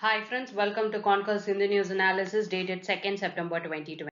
Hi friends, welcome to Concourse in the News Analysis dated 2nd September 2020.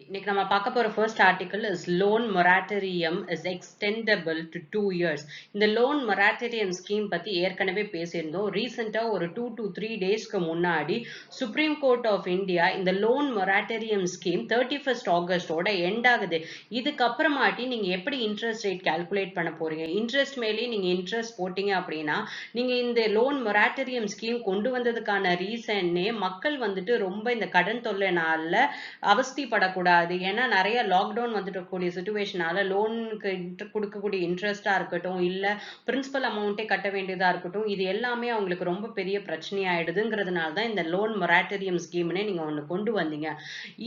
இன்னைக்கு நம்ம பார்க்க போற first article is loan moratorium is extendable to 2 years. இந்த loan moratorium scheme பத்தி ஏற்கனவே பேசியிருந்தோம். ரீசெண்டா ஒரு 2 to 3 டேஸ்க்கு முன்னாடி Supreme Court of India இந்த loan moratorium scheme 31st ஆகஸ்டோட எண்ட் ஆகுது. இதுக்கப்புறமாட்டி நீங்க எப்படி இன்ட்ரெஸ்ட் ரேட் கால்குலேட் பண்ண போறீங்க? இன்ட்ரெஸ்ட் மேலே நீங்க இன்ட்ரெஸ்ட் போட்டீங்க அப்படின்னா நீங்க இந்த லோன் மொராட்டரியம் ஸ்கீம் கொண்டு வந்ததுக்கான ரீசன்னே மக்கள் வந்துட்டு ரொம்ப இந்த கடன் தொல்லைனால அவஸ்திப்படக்கூடாது. ஏன்னா நிறைய லாக்டவுன் வந்துட்டு கூடிய சுச்சுவேஷனால லோனுக்கு கொடுக்கக்கூடிய இன்ட்ரெஸ்டா இருக்கட்டும், இல்ல பிரின்சிபல் அமௌண்ட்டே கட்ட வேண்டியதா இருக்கட்டும், இது எல்லாமே அவங்களுக்கு ரொம்ப பெரிய பிரச்சனையாயிடுதுங்கிறதுனால தான் இந்த லோன் மொராட்டரியம் ஸ்கீம்னே நீங்க ஒண்ணு கொண்டு வந்தீங்க.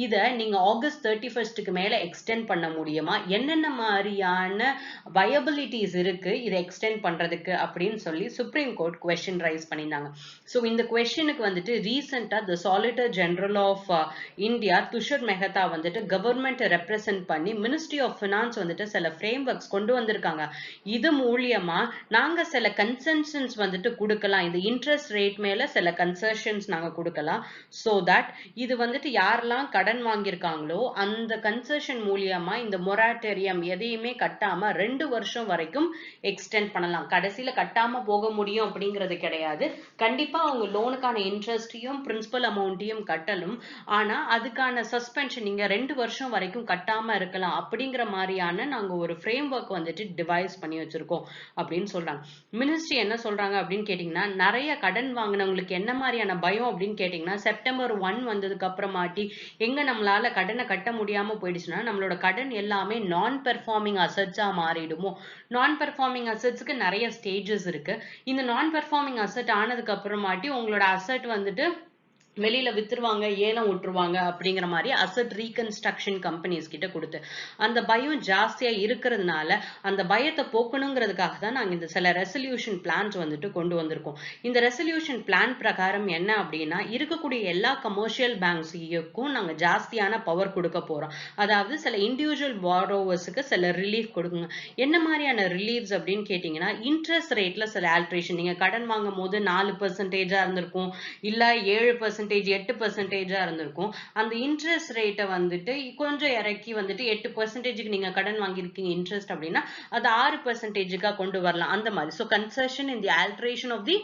இத நீங்க ஆகஸ்ட் 31க்கு மேல எக்ஸ்டெண்ட் பண்ண முடியுமா? என்னென்ன மாதிரியான வயபிலிட்டிஸ் இருக்கு இதை எக்ஸ்டெண்ட் பண்றதுக்கு அப்படின்னு சொல்லி சுப்ரீம் கோர்ட் கொஸ்டின் ரைஸ் பண்ணியிருந்தாங்க. ஸோ இந்த கொஸ்டினுக்கு வந்துட்டு ரீசெண்டா the solicitor general of India Tushar Mehta வந்துட்டு கவர்மெண்ட் ரெப்ரசென்ட் பண்ணி மினிஸ்ட்ரி ஆஃப் ஃபினான்ஸ் வந்துட்டு சில ஃப்ரேம் ஒர்க்ஸ் கொண்டு வந்திருக்காங்க. இது மூலியமா நாங்க சில கன்செஷன்ஸ் வந்துட்டு கொடுக்கலாம், இந்த இன்ட்ரெஸ்ட் ரேட் மேல சில கன்செஷன்ஸ் நாங்க கொடுக்கலாம். ஸோ தட் இது வந்துட்டு யாரெல்லாம் கடன் வாங்கியிருக்காங்களோ அந்த கன்செஷன் மூலியமா இந்த மொராட்டோரியம் எதையுமே கட்டாம 2 வருஷம் வரைக்கும் எக்ஸ்டெண்ட் பண்ணலாம். கடைசியில கட்டாம போக முடியும் அப்படிங்கிறது கிடையாது. கண்டிப்பா அவங்க லோனுக்கான இன்ட்ரெஸ்டையும் பிரின்சிபல் அமௌண்ட்டையும் கட்டணும். ஆனா அதுக்கான சஸ்பென்ஷன் நீங்க 2 வருஷம் வரைக்கும் கட்டாம இருக்கலாம் அப்படிங்கிற மாதிரியான நாங்க ஒரு ஃப்ரேம் ஒர்க் வந்துட்டு டிவைஸ் பண்ணி வச்சிருக்கோம் அப்படின்னு சொல்றாங்க. மினிஸ்ட்ரி என்ன சொல்றாங்க அப்படின்னு கேட்டீங்கன்னா, நிறைய கடன் வாங்கினவங்களுக்கு என்ன மாதிரியான பயம் அப்படின்னு கேட்டீங்கன்னா, செப்டம்பர் 1 வந்ததுக்கு அப்புறமாட்டி எங்க நம்மளால கடனை கட்ட முடியாம போயிடுச்சுன்னா நம்மளோட கடன் எல்லாமே நான் பெர்ஃபார்மிங் அசெட்ஸா மாறிடுமோ. நான் பெர்ஃபார்மிங் அசெட்ஸ்க்கு நிறைய ஸ்டேஜஸ் இருக்கு. இந்த நான் பெர்ஃபார்மிங் அசெட் ஆனதுக்கு அப்புறமாட்டி உங்களோட அசெட் வந்துட்டு வெளியில வித்துருவாங்க, ஏலம் விட்டுருவாங்க அப்படிங்கிற மாதிரி அசெட் ரீகன்ஸ்ட்ரக்ஷன் கம்பெனிஸ் கிட்ட கொடுத்து அந்த பயம் ஜாஸ்தியா இருக்கிறதுனால அந்த பயத்தை போக்கணுங்கிறதுக்காக தான் நாங்க இந்த சில ரெசல்யூஷன் பிளான்ஸ் வந்துட்டு கொண்டு வந்திருக்கோம். இந்த ரெசல்யூஷன் பிளான் பிரகாரம் என்ன அப்படின்னா, இருக்கக்கூடிய எல்லா கமர்ஷியல் பேங்க்ஸுக்கும் நாங்க ஜாஸ்தியான பவர் கொடுக்க போறோம். அதாவது சில இண்டிவிஜுவல் பாரோவர்ஸுக்கு சில ரிலீஃப் கொடுக்குங்க. என்ன மாதிரியான ரிலீஃப்ஸ் அப்படின்னு கேட்டீங்கன்னா, இன்ட்ரெஸ்ட் ரேட்ல சில ஆல்ட்ரேஷன். நீங்க கடன் வாங்கும் போது 4% இருந்திருக்கும், இல்ல 7% 8% இருந்திருக்கும். அந்த இன்ட்ரெஸ்ட் ரேட்டை வந்துட்டு கொஞ்சம் இறக்கி வந்துட்டு 8%க்கு நீங்க கடன் வாங்கியிருக்கீங்க இன்ட்ரெஸ்ட் அப்படின்னா அது 6%க்கா கொண்டு வரலாம். அந்த மாதிரி so concession in the alteration of the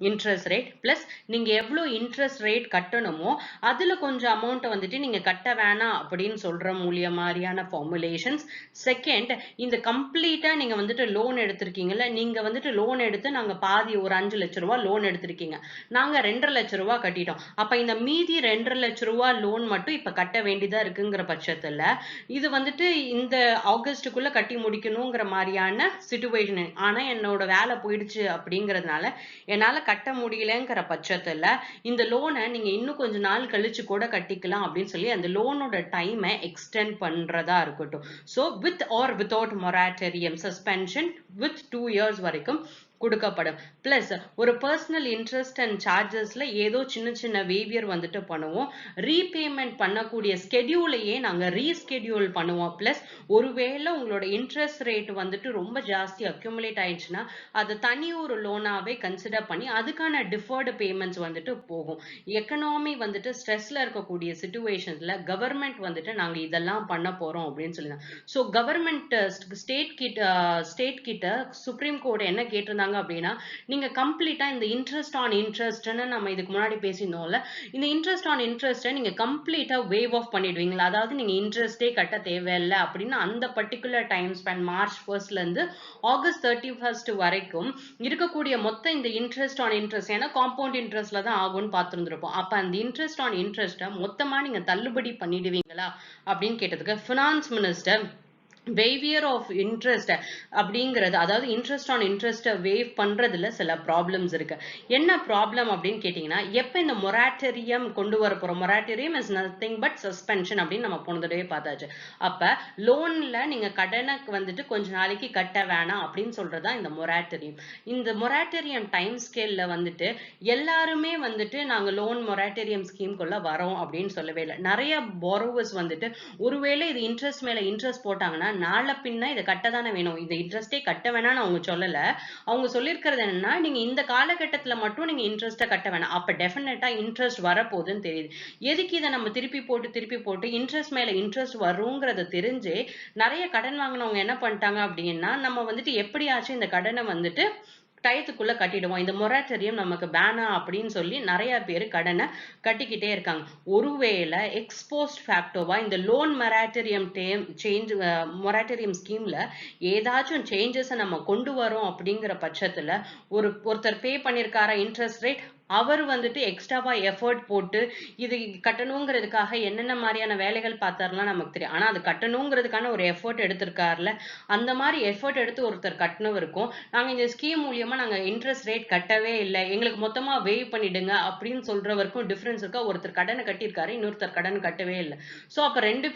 interest rate plus நீங்க எவ்வளவு இன்ட்ரெஸ்ட் ரேட் கட்டணுமோ அதுல கொஞ்சம் அமௌண்ட்டை வந்துட்டு நீங்க கட்ட வேணாம் அப்படின்னு சொல்ற மாதிரியான ஃபார்முலேஷன்ஸ். செகண்ட், இந்த கம்ப்ளீட்டா நீங்க வந்துட்டு லோன் எடுத்திருக்கீங்கல்ல, நீங்க வந்துட்டு லோன் எடுத்து நாங்க பாதி ஒரு 5 லட்சம் ரூபாய் லோன் எடுத்திருக்கீங்க, நாங்க 2.5 லட்சம் ரூபாய் கட்டிட்டோம். அப்ப இந்த மீதி 2.5 லட்சம் ரூபாய் லோன் மட்டும் இப்ப கட்ட வேண்டியதா இருக்குங்கிற பட்சத்துல இது வந்துட்டு இந்த ஆகஸ்டுக்குள்ள கட்டி முடிக்கணுங்கிற மாதிரியான சிச்சுவேஷன். ஆனா என்னோட வேலை போயிடுச்சு அப்படிங்கறதுனால என்னால கட்ட முடியலங்கிற பட்சத்துல இந்த லோனை நீங்க இன்னும் கொஞ்ச நாள் கழிச்சு கூட கட்டிக்கலாம் அப்படின்னு சொல்லி அந்த லோனோட டைமை எக்ஸ்டெண்ட் பண்றதா இருக்கட்டும். So with or without moratorium suspension with 2 years வரைக்கும் கொடுக்கப்படும். பிளஸ் ஒரு பர்சனல் இன்ட்ரெஸ்ட் அண்ட் சார்ஜஸ்ல ஏதோ சின்ன சின்ன வேவியர் வந்துட்டு பண்ணுவோம். ரீபேமெண்ட் பண்ணக்கூடிய ஸ்கெடியூலையே நாங்க ரீஸ்கெடியூல் பண்ணுவோம். பிளஸ் ஒருவேளை உங்களோட இன்ட்ரெஸ்ட் ரேட் வந்துட்டு ரொம்ப ஜாஸ்தி அக்யூமுலேட் ஆயிடுச்சுன்னா அது தனி ஒரு லோனாவே கன்சிடர் பண்ணி அதுக்கான டிஃபர்டு பேமெண்ட்ஸ் வந்துட்டு போகும். எக்கனாமி வந்துட்டு ஸ்ட்ரெஸ்ல இருக்கக்கூடிய சிச்சுவேஷன்ஸ்ல கவர்மெண்ட் வந்துட்டு நாங்க இதெல்லாம் பண்ண போறோம் அப்படின்னு சொல்லி. ஸோ கவர்மெண்ட் ஸ்டேட் கிட்ட சுப்ரீம் கோர்ட் என்ன கேட்டிருந்தாங்க அப்படின்னா, நீங்க கம்ப்ளீட்டா இந்த இன்ட்ரெஸ்ட் ஆன் இன்ட்ரெஸ்ட்னு நம்ம இதுக்கு முன்னாடி பேசினோம்ல, இந்த இன்ட்ரெஸ்ட் ஆன் இன்ட்ரெஸ்ட்டை நீங்க கம்ப்ளீட்டா வேவ் ஆஃப் பண்ணிடுவீங்களா? அதாவது நீங்க இன்ட்ரெஸ்டே கட்ட தேவையில்லை அப்படின்னு அந்த particular time spend March 1st இருந்து ஆகஸ்ட் 31st வரைக்கும் இருக்கக்கூடிய மொத்த இந்த இன்ட்ரெஸ்ட் ஆன் இன்ட்ரெஸ்ட், ஏன்னா காம்பவுண்ட் இன்ட்ரெஸ்ட்ல தான் ஆகும்னு பார்த்துருந்துருப்போம். அப்ப அந்த இன்ட்ரெஸ்ட் ஆன் இன்ட்ரெஸ்ட்டை மொத்தமா நீங்க தள்ளுபடி பண்ணிடுவீங்களா அப்படின்னு கேட்டதுக்கு ஃபினான்ஸ் மினிஸ்டர் வேவியர் ஆஃப் இன்ட்ரெஸ்ட் அப்படிங்கிறது, அதாவது இன்ட்ரெஸ்ட் ஆன் இன்ட்ரெஸ்ட் வேவ் பண்றதுல சில ப்ராப்ளம்ஸ் இருக்கு. என்ன ப்ராப்ளம் அப்படின்னு கேட்டீங்கன்னா, எப்ப இந்த மொராட்டோரியம் கொண்டு வர போறோம், moratorium is nothing but suspension அப்படின்னு நம்ம போன தடவை பார்த்தாச்சு. அப்ப லோன்ல நீங்க கடனுக்கு வந்துட்டு கொஞ்ச நாளைக்கு கட்ட வேணாம் அப்படின்னு சொல்றதா இந்த மொராட்டோரியம். இந்த மொராட்டோரியம் டைம் ஸ்கேல்ல வந்துட்டு எல்லாருமே வந்துட்டு நாங்க லோன் மொராட்டோரியம் ஸ்கீம்குள்ள வரோம் அப்படின்னு சொல்லவே இல்லை. நிறைய பாரோவர்ஸ் வந்துட்டு ஒருவேளை இது இன்ட்ரெஸ்ட் மேல இன்ட்ரெஸ்ட் போட்டாங்கன்னா நாளை பின்ன இதை கட்டதானே வேணும், இந்த இன்ட்ரெஸ்டே கட்ட வேணாம்னு அவங்க சொல்லல. அவங்க சொல்லியிருக்கிறது என்னன்னா, நீங்க இந்த காலகட்டத்துல மட்டும் நீங்க இன்ட்ரெஸ்ட்டை கட்ட வேணாம், அப்ப டெஃபினட்டா இன்ட்ரெஸ்ட் வரப்போகுதுன்னு தெரியுது. எதுக்கு இதை நம்ம திருப்பி போட்டு இன்ட்ரெஸ்ட் மேல இன்ட்ரெஸ்ட் வருங்கிறத தெரிஞ்சு நிறைய கடன் வாங்கினவங்க என்ன பண்ணிட்டாங்க அப்படின்னா, நம்ம வந்துட்டு எப்படியாச்சும் இந்த கடனை வந்துட்டு டயத்துக்குள்ள கட்டிடுவோம், இந்த மொராட்டரியம் நமக்கு பேனா அப்படின்னு சொல்லி நிறைய பேர் கடனை கட்டிக்கிட்டே இருக்காங்க. ஒருவேளை எக்ஸ்போஸ்ட் ஃபேக்டோவா இந்த லோன் மொராட்டரியம் மொராட்டரியம் ஸ்கீம்ல ஏதாச்சும் சேஞ்சஸை நம்ம கொண்டு வரோம் அப்படிங்கிற பட்சத்துல ஒருத்தர் பே பண்ணியிருக்காரா இன்ட்ரெஸ்ட் ரேட், அவர் வந்துட்டு எக்ஸ்ட்ராவா எஃபர்ட் போட்டு இது கட்டணுங்கிறதுக்காக என்னென்ன மாதிரியான வேலைகள் பார்த்தாருலாம் நமக்கு தெரியும். ஆனா அது கட்டணுங்கிறதுக்கான ஒரு எஃபர்ட் எடுத்திருக்காருல, அந்த மாதிரி எஃபர்ட் எடுத்து ஒருத்தர் கட்டணவருக்கும் நாங்க இந்த ஸ்கீம் மூலியமா நாங்க இன்ட்ரெஸ்ட் ரேட் கட்டவே இல்லை, எங்களுக்கு மொத்தமா வேவ் பண்ணிடுங்க அப்படின்னு சொல்றவருக்கும் டிஃபரன்ஸ் இருக்கா? ஒருத்தர் கடனை கட்டியிருக்காரு, இன்னொருத்தர் கடன் கட்டவே இல்லை. சோ அப்ப ரெண்டு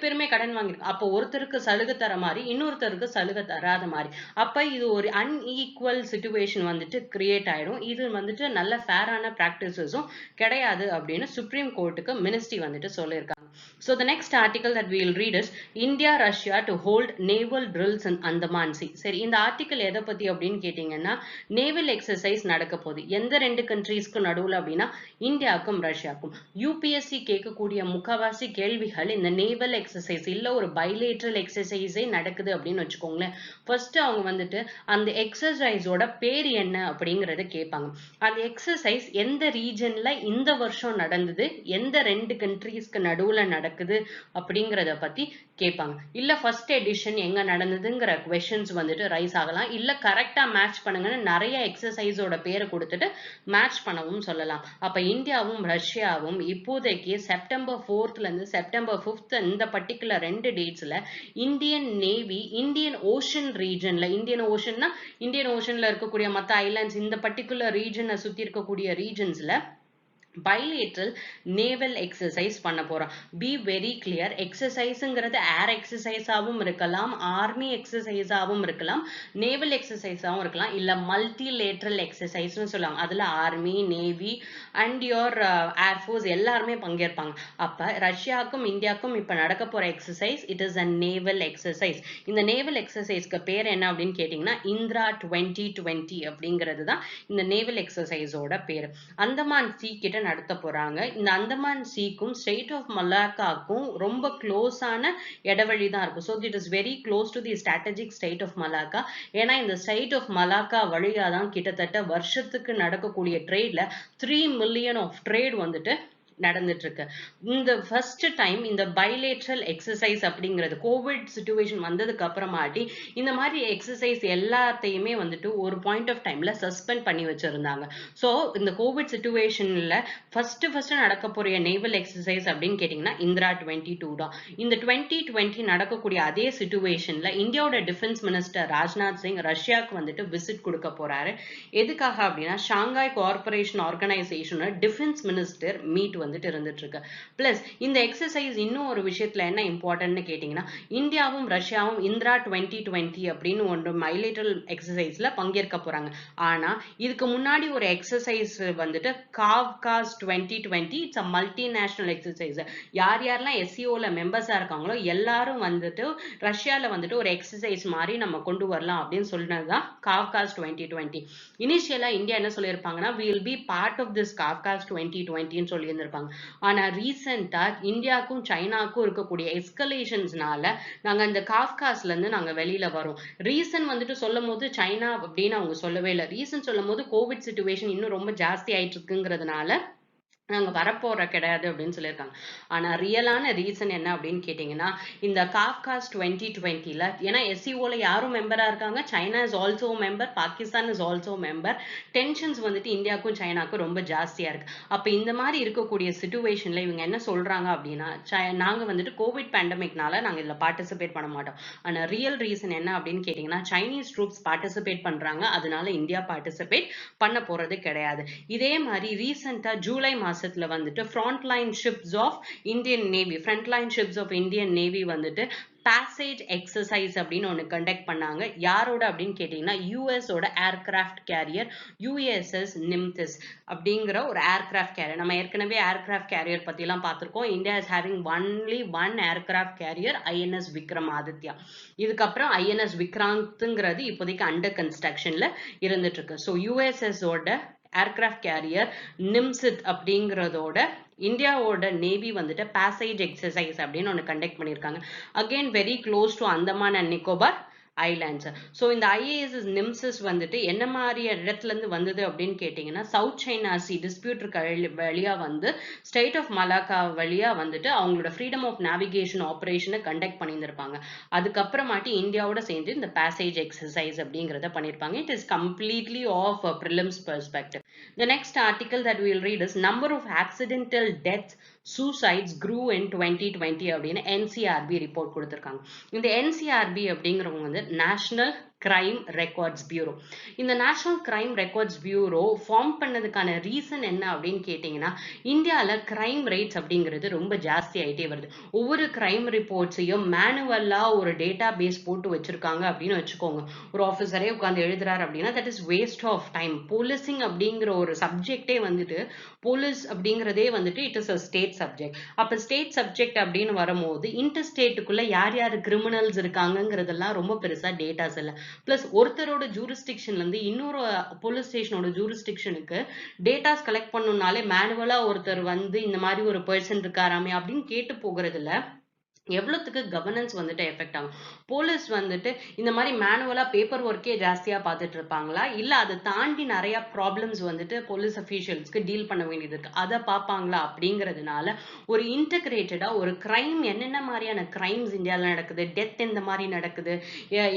பேருமே கடன் வாங்கிருக்கோம். அப்போ ஒருத்தருக்கு சலுகை தர மாதிரி இன்னொருத்தருக்கு சலுகை தராத மாதிரி, அப்ப இது ஒரு அன்ஈக்குவல் சிச்சுவேஷன் வந்துட்டு கிரியேட் ஆயிடும். இது வந்துட்டு நல்ல ஃபேரான பிராக்டிசஸும் கிடையாது அப்படின்னு சுப்ரீம் கோர்ட்டுக்கு மினிஸ்ட்ரி வந்துட்டு சொல்லியிருக்காங்க. So the next article that we will read is India Russia to hold naval drills in Andaman Sea. சரி, இந்த ஆர்டிக்கல் எதை பத்தி அப்படின்னு கேட்டீங்கன்னா, நேவல் எக்ஸசைஸ் நடக்க போகுது. எந்த ரெண்டு கண்ட்ரீஸ்க்கு நடுவில் அப்படின்னா இந்தியாவுக்கும் ரஷ்யாவுக்கும். யூபிஎஸ்சி கேட்கக்கூடிய முக்காவாசி கேள்விகள் இந்த நேவல் எக்ஸசைஸ் இல்ல ஒரு பைலேட்ரல் எக்ஸசைஸே நடக்குது அப்படின்னு வச்சுக்கோங்களேன். ஃபர்ஸ்ட் அவங்க வந்துட்டு அந்த எக்ஸசைஸோட பேர் என்ன அப்படிங்கறத கேட்பாங்க. அந்த எக்ஸசைஸ் எந்த ரீஜன்ல இந்த வருஷம் நடந்தது, எந்த ரெண்டு கண்ட்ரீஸ்க்கு நடுவுல நடக்குது அப்படிங்கறத பத்தி கேட்பாங்க. இல்ல ஃபர்ஸ்ட் எடிஷன் எங்க நடந்ததுங்கிற क्वेश्चंस வந்துட்டு ரைஸ் ஆகலாம். இல்ல கரெக்டா மேட்ச் பண்ணுங்கன்னு நிறைய எக்ஸசைஸோட பேரை கொடுத்துட்டு மேட்ச் பண்ணவும் சொல்லலாம். அப்ப இந்தியாவும் ரஷ்யாவும் இப்போதைக்கு செப்டம்பர் 4th இருந்து செப்டம்பர் 5th இந்த பர்டிகுலர் 2 டேட்ஸ்ல இந்தியன் நேவி இந்தியன் ஓஷன் ரீஜன்ல, இந்தியன் ஓஷன்ல இருக்கக்கூடிய மற்ற ஐலாண்ட்ஸ் இந்த பர்டிகுலர் ரீஜனை சுத்தி இருக்கக்கூடிய ரீஜன்ஸ்ல bilateral naval exercise பண்ண போறோம். Be very clear, exerciseங்கிறது air exercise ஆவும் இருக்கலாம், army exercise ஆவும் இருக்கலாம், naval exercise ஆவும் இருக்கலாம், இல்ல multilateral exercise னு சொல்லுவாங்க. அதுல army, navy and your air force எல்லாருமே பங்கேற்பாங்க. அப்ப ரஷ்யாவுக்கும் இந்தியாவுக்கும் இப்ப நடக்க போற exercise it is a naval exercise. இந்த naval exerciseக்கு பேர் என்ன அப்படின்னு கேட்டீங்கன்னா இந்திரா 2020 அப்படிங்கிறது தான் இந்த naval exercise ஓட பேர். அந்தமான் சீ கிட்ட நடத்த போறாங்க. இந்த அந்தமான் சீக்கும் ஸ்டேட் ஆஃப் மலாக்காக்கும் ரொம்ப க்ளோஸான இடைவெளி தான் இருக்கும். So it is very close to the strategic strait of Malacca. ஏன்னா இந்த ஸ்டேட் ஆஃப் மலாக்கா வழியா தான் கிட்டத்தட்ட வருஷத்துக்கு நடக்கக்கூடிய ட்ரேட்ல 3 மில்லியன் ஆஃப் ட்ரேட் வந்துட்டு நடந்துட்டு இருக்கு. இந்த ஃபர்ஸ்ட் டைம் இந்த பைலேட்ரல் எக்ஸசைஸ் அப்படிங்கிறது கோவிட் சிச்சுவேஷன் வந்ததுக்கு அப்புறமாட்டி இந்த மாதிரி எக்ஸசைஸ் எல்லாத்தையுமே வந்துட்டு ஒரு பாயிண்ட் ஆஃப் டைம்ல சஸ்பெண்ட் பண்ணி வச்சிருந்தாங்க. ஸோ இந்த கோவிட் சிச்சுவேஷன்ல ஃபர்ஸ்ட் நடக்க போற நேவல் எக்ஸசைஸ் அப்படின்னு கேட்டீங்கன்னா இந்திரா 22 தான். இந்த 2020 நடக்கக்கூடிய அதே சிச்சுவேஷன்ல இந்தியாவோட டிஃபென்ஸ் மினிஸ்டர் ராஜ்நாத் சிங் ரஷ்யாவுக்கு வந்துட்டு விசிட் கொடுக்க போறாரு. எதுக்காக அப்படின்னா ஷாங்காய் கோஆர்பரேஷன் ஆர்கனைசேஷனோட டிஃபென்ஸ் மினிஸ்டர் மீட் வந்துட்டு இருந்துட்டு இருக்கு. பிளஸ் இந்த எக்ஸசைஸ் இன்னும் ஒரு விஷயத்துல என்ன இம்பார்ட்டன்ட்னு கேட்டீங்கன்னா இந்தியாவும் ரஷ்யாவும் இந்திரா 2020 அப்படின்னு ஒன்று பைலேட்டரல் எக்ஸசைஸ்ல பங்கேற்க போறாங்க. ஆனா இதுக்கு முன்னாடி ஒரு எக்ஸசைஸ் வந்துட்டு காவ்காஸ் 2020 இட்ஸ் அ மல்டிநேஷனல் எக்ஸசைஸ். யாரெல்லாம் எஸ்சிஓல மெம்பர்ஸா இருக்காங்களோ எல்லாரும் வந்துட்டு ரஷ்யால வந்துட்டு ஒரு எக்ஸசைஸ் மாதிரி நம்ம கொண்டு வரலாம் அப்படின்னு சொன்னதுதான் காவ்காஸ் 2020. இனிஷியலா இந்தியா என்ன சொல்லியிருப்பாங்கன்னா we will be part of this காவ்காஸ் 2020 ன்னு சொல்லி இருந்திருப்பாங்க. ஆனா ரீசெண்டா இந்தியாவுக்கும் சைனாக்கும் இருக்கக்கூடிய எஸ்கலேஷன்ஸ்னால நாங்க இந்த காவ்காஸ்ல இருந்து நாங்க வெளியில வரோம். ரீசன் வந்துட்டு சொல்லும் போது சைனா அப்படின்னு அவங்க சொல்லவே இல்லை. ரீசன் சொல்லும் போது கோவிட் சிச்சுவேஷன் இன்னும் ரொம்ப ஜாஸ்தி ஆயிட்டு இருக்குங்கிறதுனால நாங்க வரப்போற கிடையாது அப்படின்னு சொல்லியிருக்காங்க. ஆனா ரியலான ரீசன் என்ன அப்படின்னு கேட்டீங்கன்னா இந்த காவ்காஸ் 2020ல ஏன்னா எஸ்சிஓல யாரும் மெம்பரா இருக்காங்க, China is also member, Pakistan is also member. Tensions வந்துட்டு இந்தியாவுக்கும் சைனாக்கும் ரொம்ப ஜாஸ்தியா இருக்கு. அப்ப இந்த மாதிரி இருக்கக்கூடிய சிச்சுவேஷன்ல இவங்க என்ன சொல்றாங்க அப்படின்னா நாங்க வந்துட்டு கோவிட் பேண்டமிக்னால நாங்க இதுல பார்ட்டிசிபேட் பண்ண மாட்டோம். ஆனா ரியல் ரீசன் என்ன அப்படின்னு கேட்டீங்கன்னா சைனீஸ் ட்ரூப்ஸ் பார்ட்டிசிபேட் பண்றாங்க, அதனால இந்தியா பார்ட்டிசிபேட் பண்ண போறது கிடையாது. இதே மாதிரி ரீசெண்டா ஜூலை மாசம் மாசத்துல வந்துட்டு frontline ships of Indian Navy வந்துட்டு பேசேஜ் எக்ஸசைஸ் அப்படின்னு ஒன்று கண்டக்ட் பண்ணாங்க. யாரோட அப்படின்னு கேட்டீங்கன்னா யூஎஸோட ஏர்கிராஃப்ட் கேரியர் USS நிம்திஸ் அப்படிங்கிற ஒரு ஏர்கிராஃப்ட் கேரியர். நம்ம ஏற்கனவே ஏர்கிராஃப்ட் கேரியர் பத்தி எல்லாம் பார்த்திருக்கோம். India is having only one aircraft carrier INS Vikramaditya. இதுக்கப்புறம் INS விக்ராந்த்ங்கிறது இப்போதைக்கு அண்டர் கன்ஸ்ட்ரக்ஷன்ல இருந்துட்டு இருக்கு. ஸோ USSோட ஏர்கிராஃப்ட் கேரியர் நிம்சித் அப்படிங்கிறதோட இந்தியாவோட நேவி வந்துட்டு பேசேஜ் எக்ஸசைஸ் அப்படின்னு ஒன்று கண்டக்ட் பண்ணியிருக்காங்க. Again very close to Andaman and Nicobar islands. So இந்த IASS நிம்சிஸ் வந்துட்டு என்ன மாதிரி இடத்துல இருந்து வந்தது அப்படின்னு கேட்டீங்கன்னா சவுத் சைனா சி டிஸ்பியூட் இருக்க வழியா வந்து ஸ்டேட் ஆஃப் மலாக்கா வழியா வந்துட்டு அவங்களோட ஃப்ரீடம் ஆஃப் நேவிகேஷன் ஆப்ரேஷனை கண்டக்ட் பண்ணியிருந்திருப்பாங்க. அதுக்கப்புறமாட்டி இந்தியாவோட சேர்ந்து இந்த பேசேஜ் எக்ஸசைஸ் அப்படிங்கிறத பண்ணியிருப்பாங்க. It is completely of prelims perspective. The next article that we will read is number of accidental deaths suicides grew in 2020 அப்படின்னு NCRB ரிப்போர்ட் கொடுத்திருக்காங்க. இந்த NCRB அப்படிங்கிறவங்க வந்து நேஷனல் கிரைம் ரெக்கார்ட்ஸ் பியூரோ. இந்த national crime records bureau form பண்ணதுக்கான reason என்ன அப்படின்னு கேட்டீங்கன்னா இந்தியாவில் கிரைம் ரேட்ஸ் அப்படிங்கிறது ரொம்ப ஜாஸ்தி ஆகிட்டே வருது. ஒவ்வொரு கிரைம் ரிப்போர்ட்ஸையும் மேனுவலாக ஒரு டேட்டா பேஸ் போட்டு வச்சிருக்காங்க அப்படின்னு வச்சுக்கோங்க. ஒரு ஆஃபீஸரே உட்காந்து எழுதுறாரு அப்படின்னா that is waste of time. Policing அப்படிங்கிற ஒரு சப்ஜெக்டே வந்துட்டு போலீஸ் அப்படிங்கிறதே வந்துட்டு it is a state subject. அப்போ ஸ்டேட் சப்ஜெக்ட் அப்படின்னு வரும்போது இன்டர் ஸ்டேட்டுக்குள்ள யார் யார் கிரிமினல்ஸ் இருக்காங்கிறதெல்லாம் ரொம்ப பெருசாக டேட்டாஸ் இல்லை. பிளஸ் ஒருத்தரோட ஜூரிஸ்டிக்ஷன்ல இருந்து இன்னொரு போலீஸ் ஸ்டேஷனோட ஜூரிஸ்டிக்ஷனுக்கு டேட்டாஸ் கலெக்ட் பண்ணணும்னாலே மேனுவலா ஒருத்தர் வந்து இந்த மாதிரி ஒரு பர்சன் இருக்காராமே அப்படின்னு கேட்டு போகிறதுல எவ்வளவுக்கு கவர்னன்ஸ் வந்துட்டு எஃபெக்ட் ஆகும். போலீஸ் வந்துட்டு இந்த மாதிரி மேனுவலா பேப்பர் ஒர்க்கே ஜாஸ்தியா பார்த்துட்டு இருப்பாங்களா இல்ல அதை தாண்டி நிறைய ப்ராப்ளம்ஸ் வந்துட்டு போலீஸ் அஃபீஷியல்ஸ்க்கு டீல் பண்ண வேண்டியது இருக்கு அதை பார்ப்பாங்களா அப்படிங்கிறதுனால ஒரு இன்டகிரேட்டடா ஒரு கிரைம் என்னென்ன மாதிரியான கிரைம்ஸ் இந்தியாவில் நடக்குது, டெத் எந்த மாதிரி நடக்குது,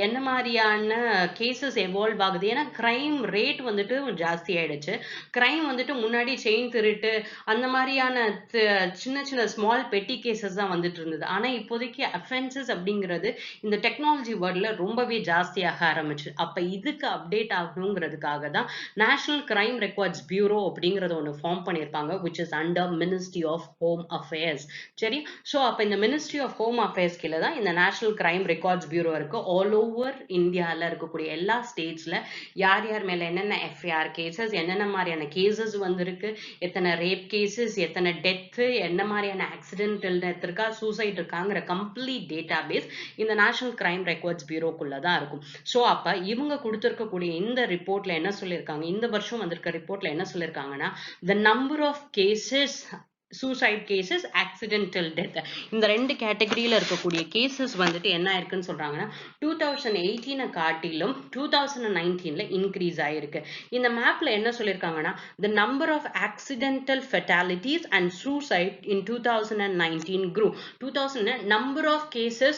என்ன மாதிரியான கேசஸ் எவால்வ் ஆகுது. ஏன்னா கிரைம் ரேட் வந்துட்டு ஜாஸ்தி ஆயிடுச்சு. கிரைம் வந்துட்டு முன்னாடி செயின் திருட்டு அந்த மாதிரியான சின்ன சின்ன ஸ்மால் பெட்டி கேசஸ் தான் வந்துட்டு இருந்தது. ஆனா இப்போதைக்கு அஃபென்சஸ் அப்படிங்கிறது இந்த டெக்னாலஜி வேர்ல்ட்ல ரொம்பவே ஜாஸ்தியாக ஆரம்பிச்சு. அப்ப இதுக்கு அப்டேட் ஆகணுங்கிறதுக்காக தான் நேஷனல் கிரைம் ரெக்கார்ட்ஸ் பியூரோ அப்படிங்கறத ஒன்று ஃபார்ம் பண்ணியிருப்பாங்க which is under Ministry of Home Affairs. சரி, ஸோ அப்ப இந்த Ministry of Home Affairs கீழே தான் இந்த நேஷனல் கிரைம் ரெக்கார்ட்ஸ் பியூரோ இருக்கு. ஆல் ஓவர் இந்தியாவில் இருக்கக்கூடிய எல்லா ஸ்டேட்ஸ்ல யார் யார் மேல என்னென்ன FIR கேசஸ், என்னென்ன மாதிரியான கேசஸ் வந்திருக்கு, எத்தனை ரேப் கேசஸ், எத்தனை டெத்து, என்ன மாதிரியான ஆக்சிடென்டல் டெத் இருக்கா, சூசைட் இருக்கா கம்ப்ளீட் டேட்டா பேஸ் இந்த நேஷனல் கிரைம் ரெக்கார்ட்ஸ் பியூரோக்குள்ள தான் இருக்கும். ஸோ அப்ப இவங்க கொடுத்திருக்கக்கூடிய இந்த ரிப்போர்ட்ல என்ன சொல்லியிருக்காங்க, இந்த வருஷம் வந்திருக்க ரிப்போர்ட்ல என்ன சொல்லியிருக்காங்கன்னா the number of cases suicide cases, accidental death, இந்த ரெண்டு கேட்டகரியில இருக்கக்கூடிய கேசஸ் வந்துட்டு என்ன ஆயிருக்குன்னு சொல்றாங்கன்னா 2018 காட்டிலும் 2019 இன்க்ரீஸ் ஆயிருக்கு. இந்த மேப்ல என்ன சொல்லியிருக்காங்கன்னா the number of accidental fatalities and suicide in 2019 grew. 2000 number of cases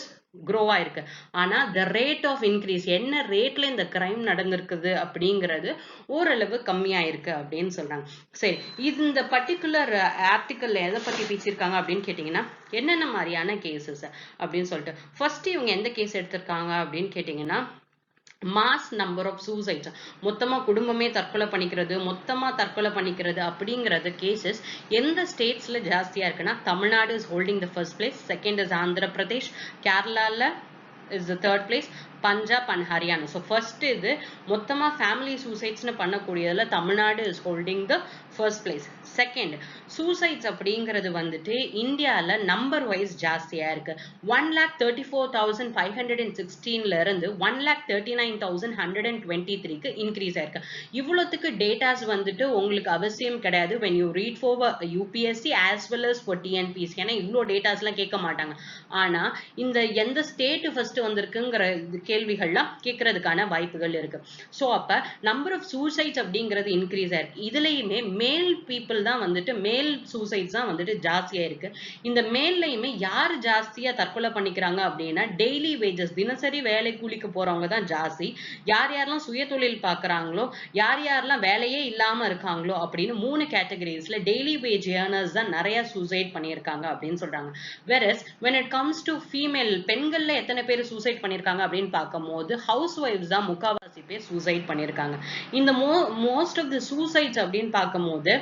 grow ஆயிருக்கு. ஆனா the rate of increase என்ன ரேட்ல இந்த கிரைம் நடந்திருக்குது அப்படிங்கிறது ஓரளவு கம்மியாயிருக்கு அப்படின்னு சொல்றாங்க. சரி, இந்த பர்டிகுலர் ஆர்டிக்கல்ல எதை பத்தி பேசியிருக்காங்க அப்படின்னு கேட்டீங்கன்னா என்னென்ன மாதிரியான கேசஸ் அப்படின்னு சொல்லிட்டு ஃபர்ஸ்ட் இவங்க எந்த கேஸ் எடுத்திருக்காங்க அப்படின்னு கேட்டீங்கன்னா மாஸ் நம்பர் ஆஃப் சூசைட்ஸ், மொத்தமா குடும்பமே தற்கொலை பண்ணிக்கிறது அப்படிங்கிறது கேசஸ் எந்த ஸ்டேட்ஸ்ல ஜாஸ்தியா இருக்குன்னா Tamil Nadu is holding the first place, second is Andhra Pradesh, கேரளால is the third place, Punjab and Haryana. So first இது மொத்தமா ஃபேமிலி சூசைட்ஸ்னு பண்ணக்கூடியதுல Tamil Nadu is holding the first place. Second, suicides அப்படிங்கிறது வந்துட்டு இந்தியாவில் நம்பர் வைஸ் ஜாஸ்தியா இருக்கு. 1,34,516 இருந்து 1,39,123 இன்க்ரீஸ் ஆயிருக்கு. இவ்வளவுக்கு டேட்டாஸ் வந்துட்டு உங்களுக்கு அவசியம் கிடையாது when you read for UPSC as well as for TNPSC. ஏன்னா இவ்வளோ டேட்டாஸ் எல்லாம் கேட்க மாட்டாங்க. ஆனா இந்த எந்த ஸ்டேட் ஃபர்ஸ்ட் வந்திருக்குங்கிற கேள்விகள்லாம் கேட்கறதுக்கான வாய்ப்புகள் இருக்கு. ஸோ அப்ப நம்பர் ஆஃப் சூசைட்ஸ் அப்படிங்கிறது இன்க்ரீஸ் ஆயிருக்கு. இதுலயுமே மேல் பீப்புள் தான் வந்துட்டு மேல் சூசைட்ஸ் தான் வந்துட்டு ஜாஸ்தியா இருக்கு. இந்த மேல்லையுமே யார் ஜாஸ்தியா தற்கொலை பண்ணிக்கிறாங்க அப்படின்னா டெய்லி வேஜஸ், தினசரி வேலை கூலிக்கு போறவங்க தான் ஜாஸ்தி. யார் யாரெல்லாம் சுய தொழில் பாக்குறாங்களோ, யார் யாரெல்லாம் வேலையே இல்லாம இருக்காங்களோ அப்படின்னு 3 கேட்டகரிஸ்ல டெய்லி வேஜ் ஏர்னர்ஸ் தான் நிறைய சூசைட் பண்ணியிருக்காங்க அப்படின்னு சொல்றாங்க. whereas when it comes to female, பெண்கள்ல எத்தனை பேர் சூசைட் பண்ணியிருக்காங்க அப்படின்னு பார்க்கும்போது ஹவுஸ் ஒய்ஃப்ஸ் தான் முக்காவாசி பேர் சூசைட் பண்ணியிருக்காங்க. இந்த மோஸ்ட் ஆஃப் தி சூசைட்ஸ் அப்படின்னு பார்க்கும்போது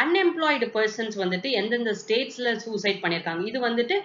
அன்எம்ப்ளாய்டு பர்சன்ஸ் வந்துட்டு எந்தெந்த ஸ்டேட்ஸ்ல சூசைட் பண்ணியிருக்காங்க. இது வந்துட்டு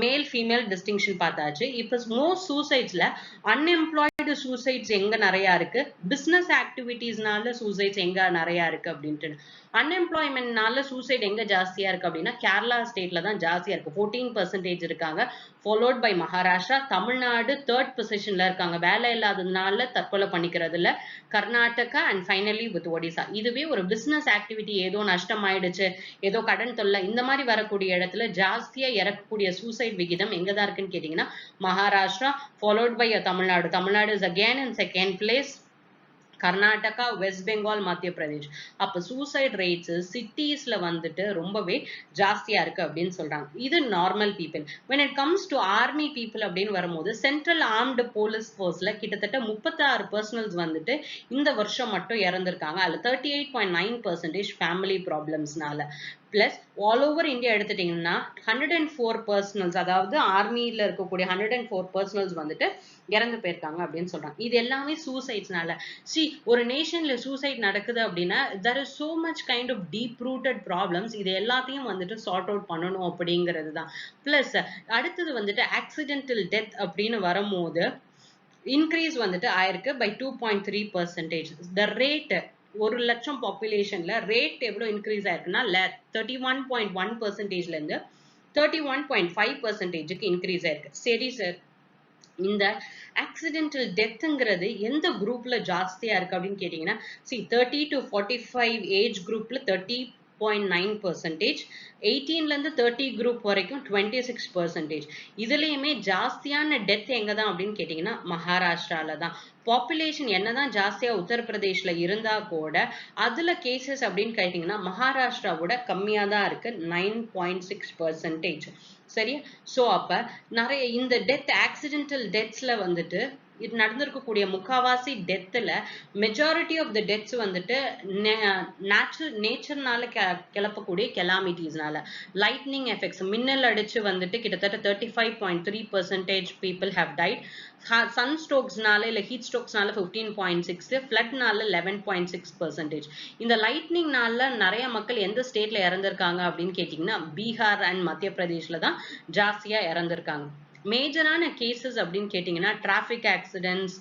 மேல் ஃபீமேல் டிஸ்டிங்ஷன் பார்த்தாச்சு. இப்போ மோஸ்ட் சூசைட்ஸ்ல அன்எம்ப்ளாய்டு சூசைட்ஸ் எங்க நிறைய இருக்கு, பிசினஸ் ஆக்டிவிட்டீஸ்னால சூசைட்ஸ் எங்க நிறைய இருக்கு அப்படின்ட்டு. அன்எம்ப்ளாய்மெண்ட்னால சூசைட் எங்க ஜாஸ்தியா இருக்கு அப்படின்னா கேரளா ஸ்டேட்ல தான் ஜாஸ்தியா இருக்கு, 14% இருக்காங்க. Followed by Maharashtra. Tamil Nadu third பொசிஷன்ல இருக்காங்க வேலை இல்லாததுனால தற்கொலை பண்ணிக்கிறதுல. Karnataka and finally with Odisha. இதுவே ஒரு பிசினஸ் ஆக்டிவிட்டி ஏதோ நஷ்டம் ஆயிடுச்சு, ஏதோ கடன் தொல்லை, இந்த மாதிரி வரக்கூடிய இடத்துல ஜாஸ்தியா இறக்கக்கூடிய சூசைட் விகிதம் எங்கதான் இருக்குன்னு கேட்டீங்கன்னா Maharashtra, followed by Tamil Nadu. Tamil Nadu is again in second place, Karnataka, West Bengal, Madhya Pradesh. அப்ப சூசைட் ரேட்ஸ் சிட்டிஸ்ல வந்துட்டு ரொம்பவே ஜாஸ்தியா இருக்கு அப்படின்னு சொல்றாங்க. இது normal people. when it comes to army people அப்படின்னு வரும்போது சென்ட்ரல் ஆர்ம்டு போலீஸ் ஃபோர்ஸ்ல கிட்டத்தட்ட 36 பர்சனல்ஸ் வந்துட்டு இந்த வருஷம் மட்டும் இறந்திருக்காங்க. அதுல 38.9% ஃபேமிலி ப்ராப்ளம்ஸ்னால. பிளஸ் ஆல் ஓவர் இந்தியா எடுத்துட்டீங்கன்னா 104 பர்சனல்ஸ், அதாவது ஆர்மியில இருக்கக்கூடிய 104 பர்சனல்ஸ் வந்துட்டு இறந்து போயிருக்காங்க அப்படின்னு சொல்றாங்க. இது எல்லாமே சூசைட்ஸ்னால. ஒரு நேஷன்ல சூசைட் நடக்குது அப்படின்னா there is so much kind of deep rooted problems. இது எல்லாத்தையும் வந்துட்டு சார்ட் அவுட் பண்ணணும் அப்படிங்கிறது தான். பிளஸ் அடுத்தது வந்துட்டு ஆக்சிடென்டல் டெத் அப்படின்னு வரும்போது இன்க்ரீஸ் வந்துட்டு ஆயிருக்கு by 2.3%. the rate 1,00,000 பாப்புலேஷன்ல ரேட் எவ்வளவு இன்க்ரீஸ் ஆயிருக்குன்னா 31.1%ல இருந்து 31.5%க்கு இன்க்ரீஸ் ஆயிருக்கு. சரி சார், இந்த ஆக்சிடென்டல் டெத்துங்கிறது எந்த குரூப்ல ஜாஸ்தியா இருக்கு அப்படின்னு கேட்டீங்கன்னா 30 to 45 ஏஜ் குரூப்ல 30.9%, 18ல இருந்து 30 குரூப் வரைக்கும் 26%. இதுலயுமே ஜாஸ்தியான டெத் எங்க தான் அப்படின்னு கேட்டீங்கன்னா மகாராஷ்டிரால தான். பாப்புலேஷன் என்னதான் ஜாஸ்தியா உத்தரப்பிரதேஷ்ல இருந்தா கூட அதுல கேசஸ் அப்படின்னு கேட்டீங்கன்னா மகாராஷ்டிராவோட கம்மியா தான் இருக்கு, 9.6%. சரியா? சோ அப்ப நிறைய இந்த டெத் ஆக்சிடென்டல் டெத்ஸ்ல வந்துட்டு இது நடந்திருக்கக்கூடிய முக்காவாசி டெத்துல மெஜாரிட்டி ஆஃப் த டெத்ஸ் வந்துட்டு நேச்சர்னால கிளப்பக்கூடிய கெலாமிட்டிஸ்னால. லைட்னிங் எஃபெக்ட்ஸ், மின்னல் அடிச்சு வந்துட்டு கிட்டத்தட்ட 35.3% people have died. சன் ஸ்ட்ரோக்ஸ்னால இல்ல ஹீட் ஸ்ட்ரோக்ஸ்னால 15.6, ஃப்ளட்னால 11.6%. இந்த லைட்னிங்னால நிறைய மக்கள் எந்த ஸ்டேட்ல இறந்திருக்காங்க அப்படின்னு கேட்டீங்கன்னா பீகார் அண்ட் மத்திய பிரதேஷ்ல தான் ஜாஸ்தியா இறந்திருக்காங்க. மேஜரான கேசஸ் அப்படின்னு கேட்டீங்கன்னா டிராபிக் ஆக்சிடென்ட்ஸ்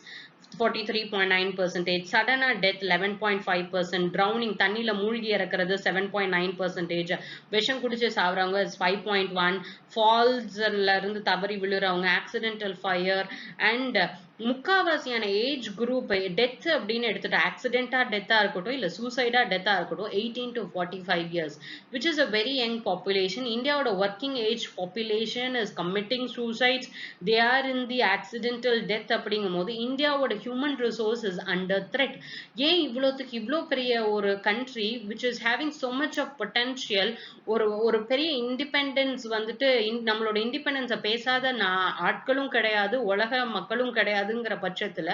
43.9%, சடனா டெத் 11.5%, ட்ரௌனிங் தண்ணியில மூழ்கி இறக்குறது 7.9%, விஷம் குடிச்சு சாவறவங்க 5.1%, ஃபால்ஸ்ல இருந்து தவறி விழுறவங்க, ஆக்சிடென்டல் ஃபயர் அண்ட் முக்காவாசியான ஏஜ் குரூப் டெத் அப்படின்னு எடுத்துட்டு ஆக்சிடென்டா டெத்தா இருக்கட்டும் இல்ல சூசைடா டெத்தா இருக்கட்டும் 18 to 45 years, which is a very young population. இந்தியாவோட working age population is committing suicides, they are in the accidental death. அப்படிங்கும் போது இந்தியாவோட human resource is under thread. ஏன் இவ்வளோ பெரிய ஒரு country which is having so much of potential, ஒரு பெரிய இண்டிபெண்டன்ஸ் வந்துட்டு நம்மளோட இண்டிபெண்டன்ஸை பேசாத ஆட்களும் கிடையாது, உலக மக்களும் கிடையாதுங்கிற பட்சத்துல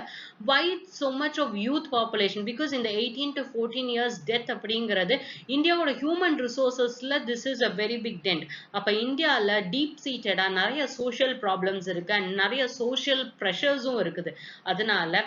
why so much of youth population? because இந்த 18 to 14 years death அப்படிங்கிறது இந்தியாவோட human ரிசோர்சஸ்ல this is a very big dent. அப்ப இந்தியால டீப் சீட்டடா நிறைய சோஷியல் ப்ராப்ளம்ஸ் இருக்கு and நிறைய சோஷியல் ப்ரெஷர்ஸும் இருக்குது. அதனால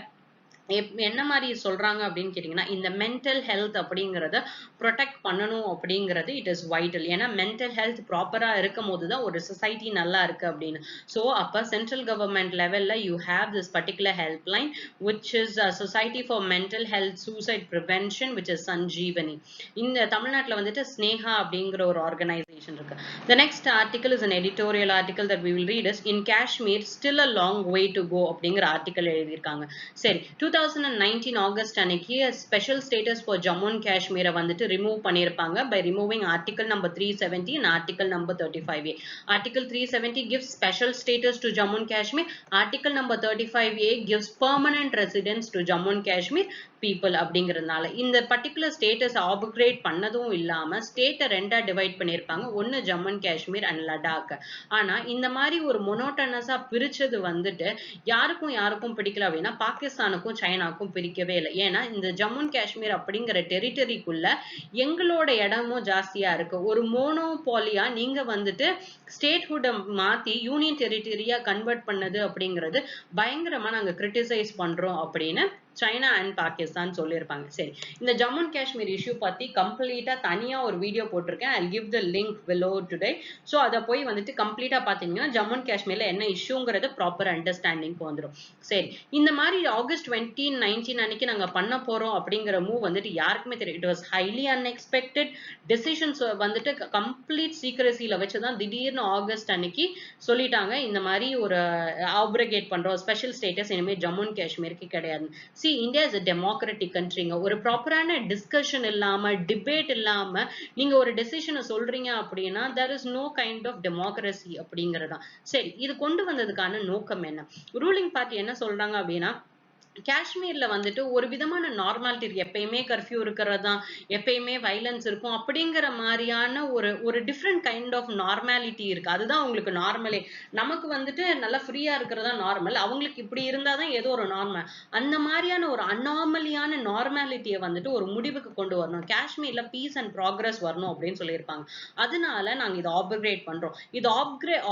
என்ன மாதிரி சொல்றாங்க அப்படின்னு கேட்டீங்கன்னா இந்த மென்டல் ஹெல்த் அப்படிங்கறத ப்ரொடெக்ட் பண்ணணும் அப்படிங்கிறது இட் இஸ் வைட்டல். ஏன்னா மென்டல் ஹெல்த் ப்ராப்பரா இருக்கும் போதுதான் ஒரு சொசைட்டி நல்லா இருக்கு அப்படின்னு. ஸோ அப்ப சென்ட்ரல் கவர்மெண்ட் லெவல்ல you have this particular help line which is society for mental health suicide prevention which is Sanjeevani. இந்த தமிழ்நாட்டில் வந்துட்டு ஸ்னேகா அப்படிங்கிற ஒரு ஆர்கனைசேஷன் இருக்கு. The next article is an editorial article that we will read is in Kashmir still a long way to go அப்படிங்கிற article எழுதியிருக்காங்க. சரி, 2019 August அன்னைக்கு special status for Jammu and காஷ்மீரை வந்துட்டு ரிமூவ் பண்ணியிருப்பாங்க by removing article number 370 and article number 35A. article 370 gives special status to Jammu and Kashmir. article number 35A gives permanent residence to Jammu and Kashmir. People அப்படிங்கிறதுனால இந்த particular status ஆப்கிரேட் பண்ணதும் இல்லாம ஸ்டேட்டை ரெண்டா divide பண்ணியிருப்பாங்க. ஒன்னு Jammu and Kashmir and Ladakh. ஆனா இந்த மாதிரி ஒரு மொனோட்டனஸா பிரிச்சது வந்துட்டு யாருக்கும் பிடிக்கல அப்படின்னா பாகிஸ்தானுக்கும் சைனாக்கும் பிரிக்கவே இல்லை. ஏன்னா இந்த ஜம்மு அண்ட் காஷ்மீர் அப்படிங்கிற டெரிட்டரிக்குள்ள எங்களோட இடமும் ஜாஸ்தியா இருக்கு. ஒரு மோனோபாலியா நீங்க வந்துட்டு ஸ்டேட்ஹுட் மாத்தி யூனியன் டெரிட்டரியா கன்வெர்ட் பண்ணது அப்படிங்கிறது பயங்கரமா நாங்க கிரிட்டிசைஸ் பண்றோம் அப்படின்னு சைனா அண்ட் பாகிஸ்தான் சொல்லியிருப்பாங்க. சரி, இந்த ஜம்மு அண்ட் காஷ்மீர் இஷ்யூ பத்தி கம்ப்ளீட்டா தனியா ஒரு வீடியோ போட்டிருக்கேன். I'll give the link below today. So அதை போய் வந்துட்டு கம்ப்ளீட்டா பாத்தீங்கன்னா ஜம்மு அண்ட் காஷ்மீர்ல என்ன இஷ்யூங்கிறது ப்ராப்பர் அண்டர்ஸ்டாண்டிங்க்கு வந்துடும். சரி, இந்த மாதிரி ஆகஸ்ட் 2019 அன்னைக்கு நாங்க பண்ண போறோம் அப்படிங்கிற மூவ் வந்துட்டு யாருக்குமே தெரியும். It was highly unexpected. Decisions வந்துட்டு கம்ப்ளீட் சீக்ரஸில வச்சுதான் திடீர்னு ஆகஸ்ட் அன்னைக்கு சொல்லிட்டாங்க இந்த மாதிரி ஒரு ஆப்ரகேட் பண்றோம், ஸ்பெஷல் ஸ்டேட்டஸ் இனிமே ஜம்மு அண்ட் காஷ்மீருக்கு கிடையாது. See, India is a democratic country. ஒரு ப்ராப்பரான டிஸ்கஷன் இல்லாம டிபேட் இல்லாம நீங்க ஒரு டெசிஷனை சொல்றீங்க அப்படின்னா there is no kind of democracy அப்படிங்கறதுதான். சரி, இது கொண்டு வந்ததுக்கான நோக்கம் என்ன? ரூலிங் பார்ட்டி என்ன சொல்றாங்க அப்படின்னா காஷ்மீர்ல வந்துட்டு ஒரு விதமான நார்மாலிட்டி இருக்கு. எப்பயுமே கர்ஃபியூ இருக்கிறது தான், எப்பயுமே வைலன்ஸ் இருக்கும் அப்படிங்கிற மாதிரியான ஒரு டிஃப்ரெண்ட் கைண்ட் ஆஃப் நார்மாலிட்டி இருக்கு. அதுதான் உங்களுக்கு நார்மலே. நமக்கு வந்துட்டு நல்லா ஃப்ரீயா இருக்கிறதா நார்மல், அவங்களுக்கு இப்படி இருந்தாதான் ஏதோ ஒரு நார்மல். அந்த மாதிரியான ஒரு அனாமலியான நார்மாலிட்டியை வந்துட்டு ஒரு முடிவுக்கு கொண்டு வரணும். காஷ்மீர்ல பீஸ் அண்ட் ப்ராக்ரஸ் வரணும் அப்படின்னு சொல்லியிருப்பாங்க. அதனால நாங்க இதை ஆப்ரேட் பண்றோம். இது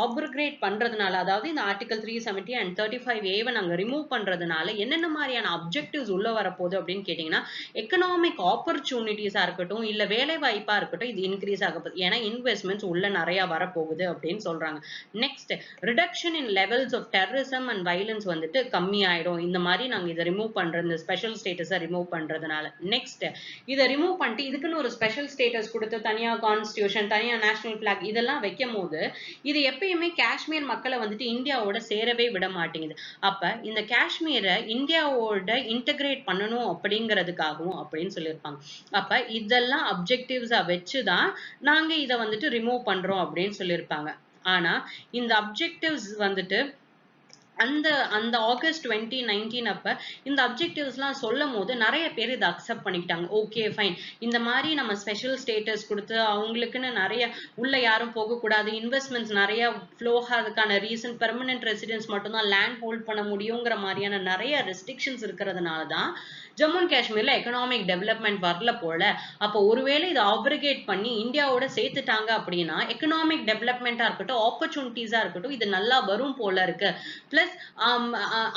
ஆப்ரேட் பண்றதுனால, அதாவது இந்த ஆர்டிகல் 370 அண்ட் 35A நாங்க ரிமூவ் பண்றதுனால என்னென்ன மாதிரியான அப்ஜெக்டிவ்ஸ் உள்ள வரப்போகுது அப்படின்னு கேட்டீங்கன்னா, எக்கனாமிக் ஆப்பர்ச்சுனிட்டிஸா இருக்கட்டும், இல்ல வேலை வாய்ப்பா இருக்கட்டும், இது இன்க்ரீஸ் ஆக போகுது. ஏன்னா இன்வெஸ்ட்மெண்ட்ஸ் உள்ள நிறைய வரப்போகுது அப்படின்னு சொல்றாங்க. Next, reduction in levels of terrorism and violence வந்துட்டு கம்மி ஆயிடும். இந்த மாதிரி நாங்க இதை ரிமூவ் பண்றது, இந்த ஸ்பெஷல் ஸ்டேட்டஸை ரிமூவ் பண்றதுனால. நெக்ஸ்ட், இதை ரிமூவ் பண்ணிட்டு இதுக்குன்னு ஒரு ஸ்பெஷல் ஸ்டேட்டஸ் கொடுத்து தனியா கான்ஸ்டியூஷன், தனியா நேஷனல் பிளாக் இதெல்லாம் வைக்கும் போது இது எப்பயுமே காஷ்மீர் மக்களை வந்துட்டு இந்தியாவோட சேரவே விட மாட்டேங்குது. அப்ப இந்த காஷ்மீரை இந்தியாவோட இன்டகிரேட் பண்ணணும் அப்படிங்கிறதுக்காகவும் அப்படின்னு சொல்லியிருப்பாங்க. அப்ப இதெல்லாம் அப்ஜெக்டிவ்ஸா வச்சுதான் நாங்க இதை வந்துட்டு ரிமூவ் பண்றோம் அப்படின்னு சொல்லியிருப்பாங்க. ஆனா இந்த அப்ஜெக்டிவ்ஸ் வந்துட்டு அந்த ஆகஸ்ட் 2019 அப்ப இந்த அப்ஜெக்டிவ்ஸ் எல்லாம் சொல்லும் போது நிறைய பேர் இதை அக்செப்ட் பண்ணிக்கிட்டாங்க. ஓகே ஃபைன், இந்த மாதிரி நம்ம ஸ்பெஷல் ஸ்டேட்டஸ் கொடுத்து அவங்களுக்குன்னு நிறைய உள்ள யாரும் போகக்கூடாது, இன்வெஸ்ட்மெண்ட்ஸ் நிறைய ஃப்ளோ ஆகிறதுக்கான ரீசன் பெர்மனன்ட் ரெசிடென்ஸ் மட்டும்தான் லேண்ட் ஹோல்ட் பண்ண முடியுங்கிற மாதிரியான நிறைய ரெஸ்ட்ரிக்ஷன்ஸ் இருக்கிறதுனால தான் ஜம்மு அண்ட் காஷ்மீர்ல எக்கனாமிக் டெவலப்மெண்ட் வரல போல. அப்போ ஒருவேளை இதை ஆப்ரிகேட் பண்ணி இந்தியாவோட சேர்த்துட்டாங்க அப்படின்னா எக்கனாமிக் டெவலப்மெண்டா இருக்கட்டும், ஆப்பர்ச்சுனிட்டிஸா இருக்கட்டும், இது நல்லா வரும் போல இருக்கு. பிளஸ்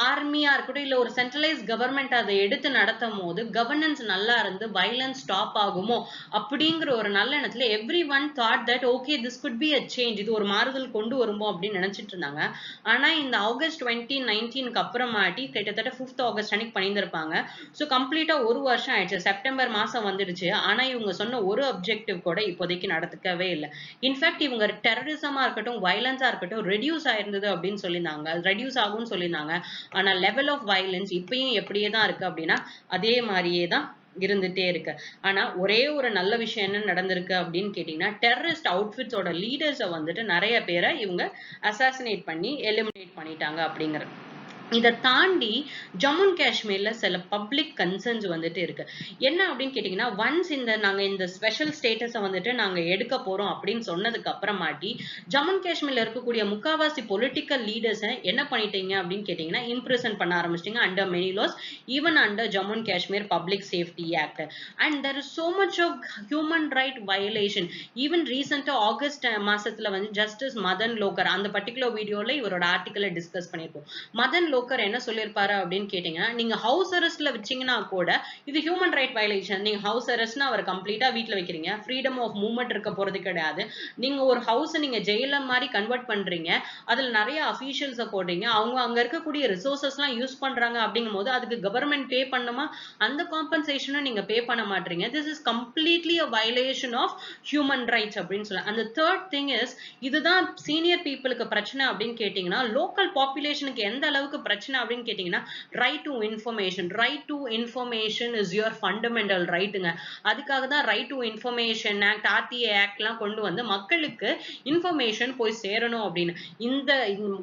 ஆர்மியா இருக்கட்டும், இல்ல ஒரு சென்ட்ரலைஸ் கவர்மெண்ட் அதை எடுத்து நடத்தும் போது கவர்னன்ஸ் நல்லா இருந்து வைலன்ஸ் ஸ்டாப் ஆகுமோ அப்படிங்கிற ஒரு நல்ல எண்ணத்துல every one thought that okay this could be a change, இது ஒரு மாறுதல் கொண்டு வருமோ அப்படின்னு நினைச்சிட்டு இருந்தாங்க. ஆனா இந்த ஆகஸ்ட் 2019 அப்புறமாட்டி கிட்டத்தட்ட 5th ஆகஸ்ட் அன்னைக்கு பண்ணியிருந்திருப்பாங்க. ஸோ கம்ப்ளீட்டா ஒரு வருஷம் ஆயிடுச்சு, செப்டம்பர் மாசம் வந்துடுச்சு. ஆனா இவங்க சொன்ன ஒரு அப்ஜெக்டிவ் கூட இப்போதைக்கு நடத்துக்கவே இல்லை. இன்ஃபேக்ட் இவங்க டெரரிசமா இருக்கட்டும், வயலன்ஸா இருக்கட்டும் ரெடியூஸ் ஆயிருந்தது அப்படின்னு சொல்லியிருந்தாங்க, ரெடியூஸ் ஆகும்னு சொல்லியிருந்தாங்க. ஆனா லெவல் ஆஃப் வயலன்ஸ் இப்பயும் எப்படியே தான் இருக்கு அப்படின்னா அதே மாதிரியே தான் இருந்துட்டே இருக்கு. ஆனா ஒரே ஒரு நல்ல விஷயம் என்ன நடந்திருக்கு அப்படின்னு கேட்டீங்கன்னா, டெரரிஸ்ட் அவுட்ஃபிட்ஸோட லீடர்ஸை வந்துட்டு நிறைய பேரை இவங்க அசாசினேட் பண்ணி எலிமினேட் பண்ணிட்டாங்க அப்படிங்கிறது. இதை தாண்டி ஜம்மு அண்ட் காஷ்மீர்ல சில பப்ளிக் கன்சர்ன்ஸ் வந்துட்டு இருக்கு. என்ன அப்படின்னு கேட்டீங்கன்னா, ஒன்ஸ் நாங்க இந்த ஸ்பெஷல் ஸ்டேட்டஸை வந்துட்டு நாங்க எடுக்க போறோம் அப்படின்னு சொன்னதுக்கு அப்புறமாட்டி ஜம்மு அண்ட் காஷ்மீர்ல இருக்கக்கூடிய முக்காவாசி பொலிட்டிக்கல் லீடர்ஸை என்ன பண்ணிட்டீங்க அப்படின்னு கேட்டீங்கன்னா இம்ப்ரிசன் பண்ண ஆரம்பிச்சிட்டீங்க under many laws, even under Jammu and Kashmir public safety act. And there is so much of human right violation. Even ரீசெண்டா ஆகஸ்ட் மாசத்துல வந்து ஜஸ்டிஸ் மதன் லோகர் அந்த பர்டிகுலர் வீடியோல இவரோட ஆர்டிக்கலை டிஸ்கஸ் பண்ணிருக்கோம். மதன் லோகர் என்ன சொல்லியிருப்பாரு அப்படின்னு கேட்டீங்கன்னா, நீங்க ஹவுஸ் அரெஸ்ட்ல வச்சீங்கன்னா கூட இது ஹியூமன் ரைட் வயலேஷன். நீங்க ஹவுஸ் அரெஸ்ட்னா அவர் கம்ப்ளீட்டா வீட்டுல வைக்கிறீங்க, ஃப்ரீடம் ஆஃப் மூவ்மெண்ட் இருக்க போறது கிடையாது. நீங்க ஒரு ஹவுஸ் நீங்க ஜெயில மாதிரி கன்வெர்ட் பண்றீங்க, அதுல நிறைய அபிஷியல்ஸை போடுறீங்க, அவங்க அங்க இருக்கக்கூடிய ரிசோர்சஸ் எல்லாம் யூஸ் பண்றாங்க அப்படிங்கும் போது அதுக்கு கவர்மெண்ட் பே பண்ணுமா, அந்த காம்பன்சேஷனும் நீங்க பே பண்ண மாட்டீங்க. This is completely a violation of human rights அப்படின்னு சொல்லலாம். அந்த தேர்ட் திங் இஸ், இதுதான் சீனியர் பீப்புளுக்கு பிரச்சனை அப்படின்னு கேட்டீங்கன்னா, லோக்கல் பாப்புலேஷனுக்கு எந்த அளவுக்கு பிரச்சனை அப்படின்னு கேட்டீங்கன்னா right to information. Right to information is your fundamental ரைட்டுங்க. அதுக்காக தான் right to information act, RTA ஆக்ட்லாம் கொண்டு வந்து மக்களுக்கு இன்ஃபர்மேஷன் போய் சேரணும் அப்படின்னு. இந்த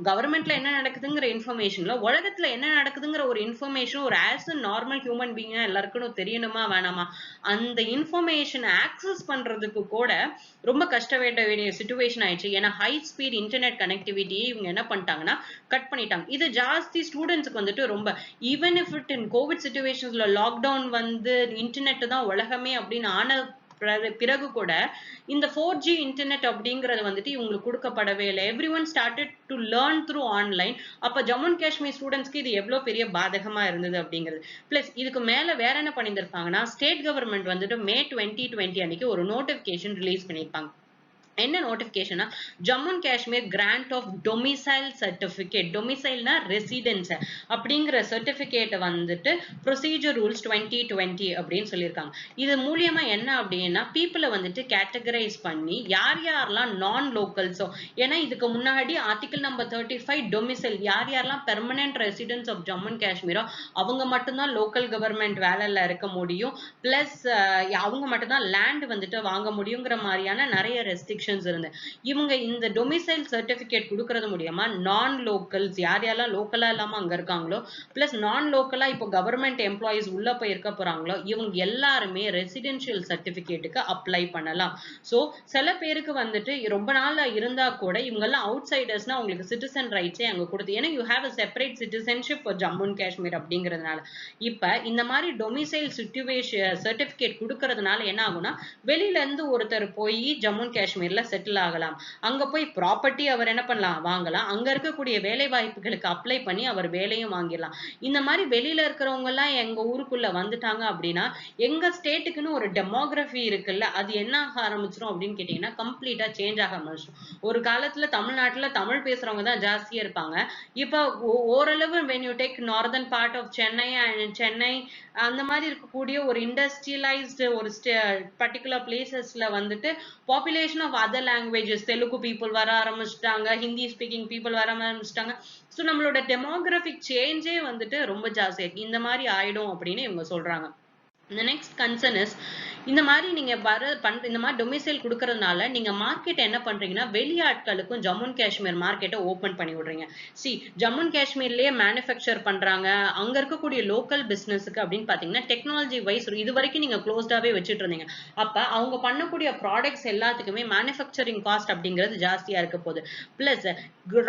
கவர்மெண்ட்ல என்ன நடக்குதுங்கிற இன்ஃபர்மேஷன்ல உலகத்துல என்ன நடக்குதுங்கிற ஒரு இன்ஃபர்மேஷன் ஒரு ஆஸ் அ நார்மல் ஹியூமன் பீயிங்கா எல்லாருக்கும் தெரியணுமா வேணாமா? அந்த இன்ஃபர்மேஷன் ஆக்சஸ் பண்றதுக்கு கூட ரொம்ப கஷ்டப்பட வேண்டிய சிச்சுவேஷன் ஆயிடுச்சு. ஏன்னா ஹை ஸ்பீட் இன்டர்நெட் கனெக்டிவிட்டியை இவங்க என்ன பண்ணிட்டாங்கன்னா கட் பண்ணிட்டாங்க. இது ஜாஸ்தி ஸ்டூடெண்ட்ஸ்க்கு வந்துட்டு ரொம்ப, even if it in COVID சிச்சுவேஷன்ஸ்ல லாக்டவுன் வந்து இன்டர்நெட் தான் உலகமே அப்படின்னு ஆன பிறகு கூட இந்த 4G இன்டர்நெட் அப்படிங்கறது வந்துட்டு இவங்களுக்கு கொடுக்கப்படவே இல்லை. Every one started to learn through online. அப்ப ஜம்மு அண்ட் காஷ்மீர் ஸ்டூடெண்ட்ஸ்க்கு இது எவ்வளவு பெரிய பாதகமா இருந்தது அப்படிங்கிறது. பிளஸ் இதுக்கு மேல வேற என்ன பண்ணியிருந்திருப்பாங்கன்னா, ஸ்டேட் கவர்மெண்ட் வந்துட்டு மே 2020 அன்னைக்கு ஒரு நோட்டிபிகேஷன் ரிலீஸ் பண்ணியிருப்பாங்க. என்ன நோட்டிபிகேஷனா, Jammu and Kashmir grant of domicile certificate, டொமிசைல்னா ரெசிடென்ஸ் அப்படிங்கிற சர்டிபிகேட் வந்துட்டு ப்ரொசீஜர் ரூல்ஸ் 2020 அப்படின்னு சொல்லியிருக்காங்க. இது மூலியமா என்ன அப்படின்னா பீப்புளை வந்துட்டு கேட்டகரைஸ் பண்ணி யார் யாரெல்லாம் நான் லோக்கல்ஸோ, ஏன்னா இதுக்கு முன்னாடி ஆர்டிகல் நம்பர் 35 டொமிசைல் யார் யாரெல்லாம் permanent residence of Jammu and காஷ்மீரோ அவங்க மட்டும்தான் லோக்கல் கவர்மெண்ட் வேலையில இருக்க முடியும். பிளஸ் அவங்க மட்டும்தான் லேண்ட் வந்துட்டு வாங்க முடியுங்கிற மாதிரியான நிறைய ரெஸ்ட்ரிக்ஷன் இருந்து இவங்க இந்த டொமிசைல் சர்டிபிகேட் கொடுக்கிறது மூலமா நான் லோக்கல்ஸ் யார் யாரெல்லாம் லோக்கலா இல்லாம அங்க இருக்காங்களோ, பிளஸ் நான் லோக்கலா இப்போ கவர்மெண்ட் எம்ப்ளாயிஸ் உள்ள போய் இருக்க போறாங்களோ இவங்க எல்லாருமே ரெசிடென்ஷியல் சர்டிபிகேட்டுக்கு அப்ளை பண்ணலாம். சோ சில பேருக்கு வந்துட்டு ரொம்ப நாள் இருந்தா கூட இவங்க எல்லாம் அவுட் சைடர்ஸ்னா அவங்களுக்கு சிட்டிசன் ரைட்ஸே அங்க கொடுத்து, ஏன்னா you have a separate citizenship for Jammu and Kashmir அப்படிங்கிறதுனால இப்ப இந்த மாதிரி டொமிசைல் சிச்சுவேஷன் சர்டிபிகேட் கொடுக்கறதுனால என்ன ஆகும்னா, வெளியில இருந்து ஒருத்தர் போய் ஜம்மு அண்ட் காஷ்மீர்ல செட்டில் ஆகலாம். அங்க போய் ப்ராப்பர்ட்டி அவர் என்ன பண்ணலாம், வாங்கலாம். அங்க இருக்கக்கூடிய வேலை வாய்ப்புகளுக்கு அப்ளை பண்ணி அவர் வேலையும் வாங்கிடலாம். இந்த மாதிரி வெளியில இருக்கிறவங்க எல்லாம் எங்க ஊருக்குள்ள வந்துட்டாங்க அப்படின்னா எங்க ஸ்டேட்டுக்குன்னு ஒரு டெமோகிராஃபி இருக்குல்ல, அது என்ன ஆக ஆரம்பிச்சிடும் அப்படின்னு கேட்டீங்கன்னா கம்ப்ளீட்டா சேஞ்ச் ஆக ஆரம்பிச்சிடும். ஒரு காலத்துல தமிழ்நாட்டுல தமிழ் பேசுறவங்க தான் ஜாஸ்தியா இருப்பாங்க. இப்ப ஓரளவு when you take northern part of Chennai and Chennai அந்த மாதிரி இருக்கக்கூடிய ஒரு இண்டஸ்ட்ரியலைஸ்டு ஒரு பர்டிகுலர் பிளேசஸ்ல வந்துட்டு population of other languages, Telugu people வர ஆரம்பிச்சிட்டாங்க, ஹிந்தி ஸ்பீக்கிங் பீப்புள் வர ஆரம்பிச்சிட்டாங்க. ஸோ நம்மளோட டெமோகிராபிக் சேஞ்சே வந்துட்டு ரொம்ப ஜாஸ்தி இருக்கு. இந்த மாதிரி ஆயிடும் அப்படின்னு இவங்க சொல்றாங்க. The next concern is இந்த மாதிரி நீங்க இந்த மாதிரி டொமிசைல் கொடுக்கறதுனால நீங்க மார்க்கெட் என்ன பண்றீங்கன்னா வெளியாட்களுக்கும் ஜம்மு அண்ட் காஷ்மீர் மார்க்கெட்டை ஓபன் பண்ணி விடுறீங்க. ஜம்மு அண்ட் காஷ்மீர்லயே மேனுஃபேக்சர் பண்றாங்க, அங்க இருக்கக்கூடிய லோக்கல் பிசினஸ்க்கு அப்படின்னு பாத்தீங்கன்னா டெக்னாலஜி வைஸ் இது வரைக்கும் நீங்க க்ளோஸ்டாவே வச்சுட்டு இருந்தீங்க. அப்ப அவங்க பண்ணக்கூடிய ப்ராடக்ட்ஸ் எல்லாத்துக்குமே மேனுஃபேக்சரிங் காஸ்ட் அப்படிங்கிறது ஜாஸ்தியா இருக்க போகுது. பிளஸ்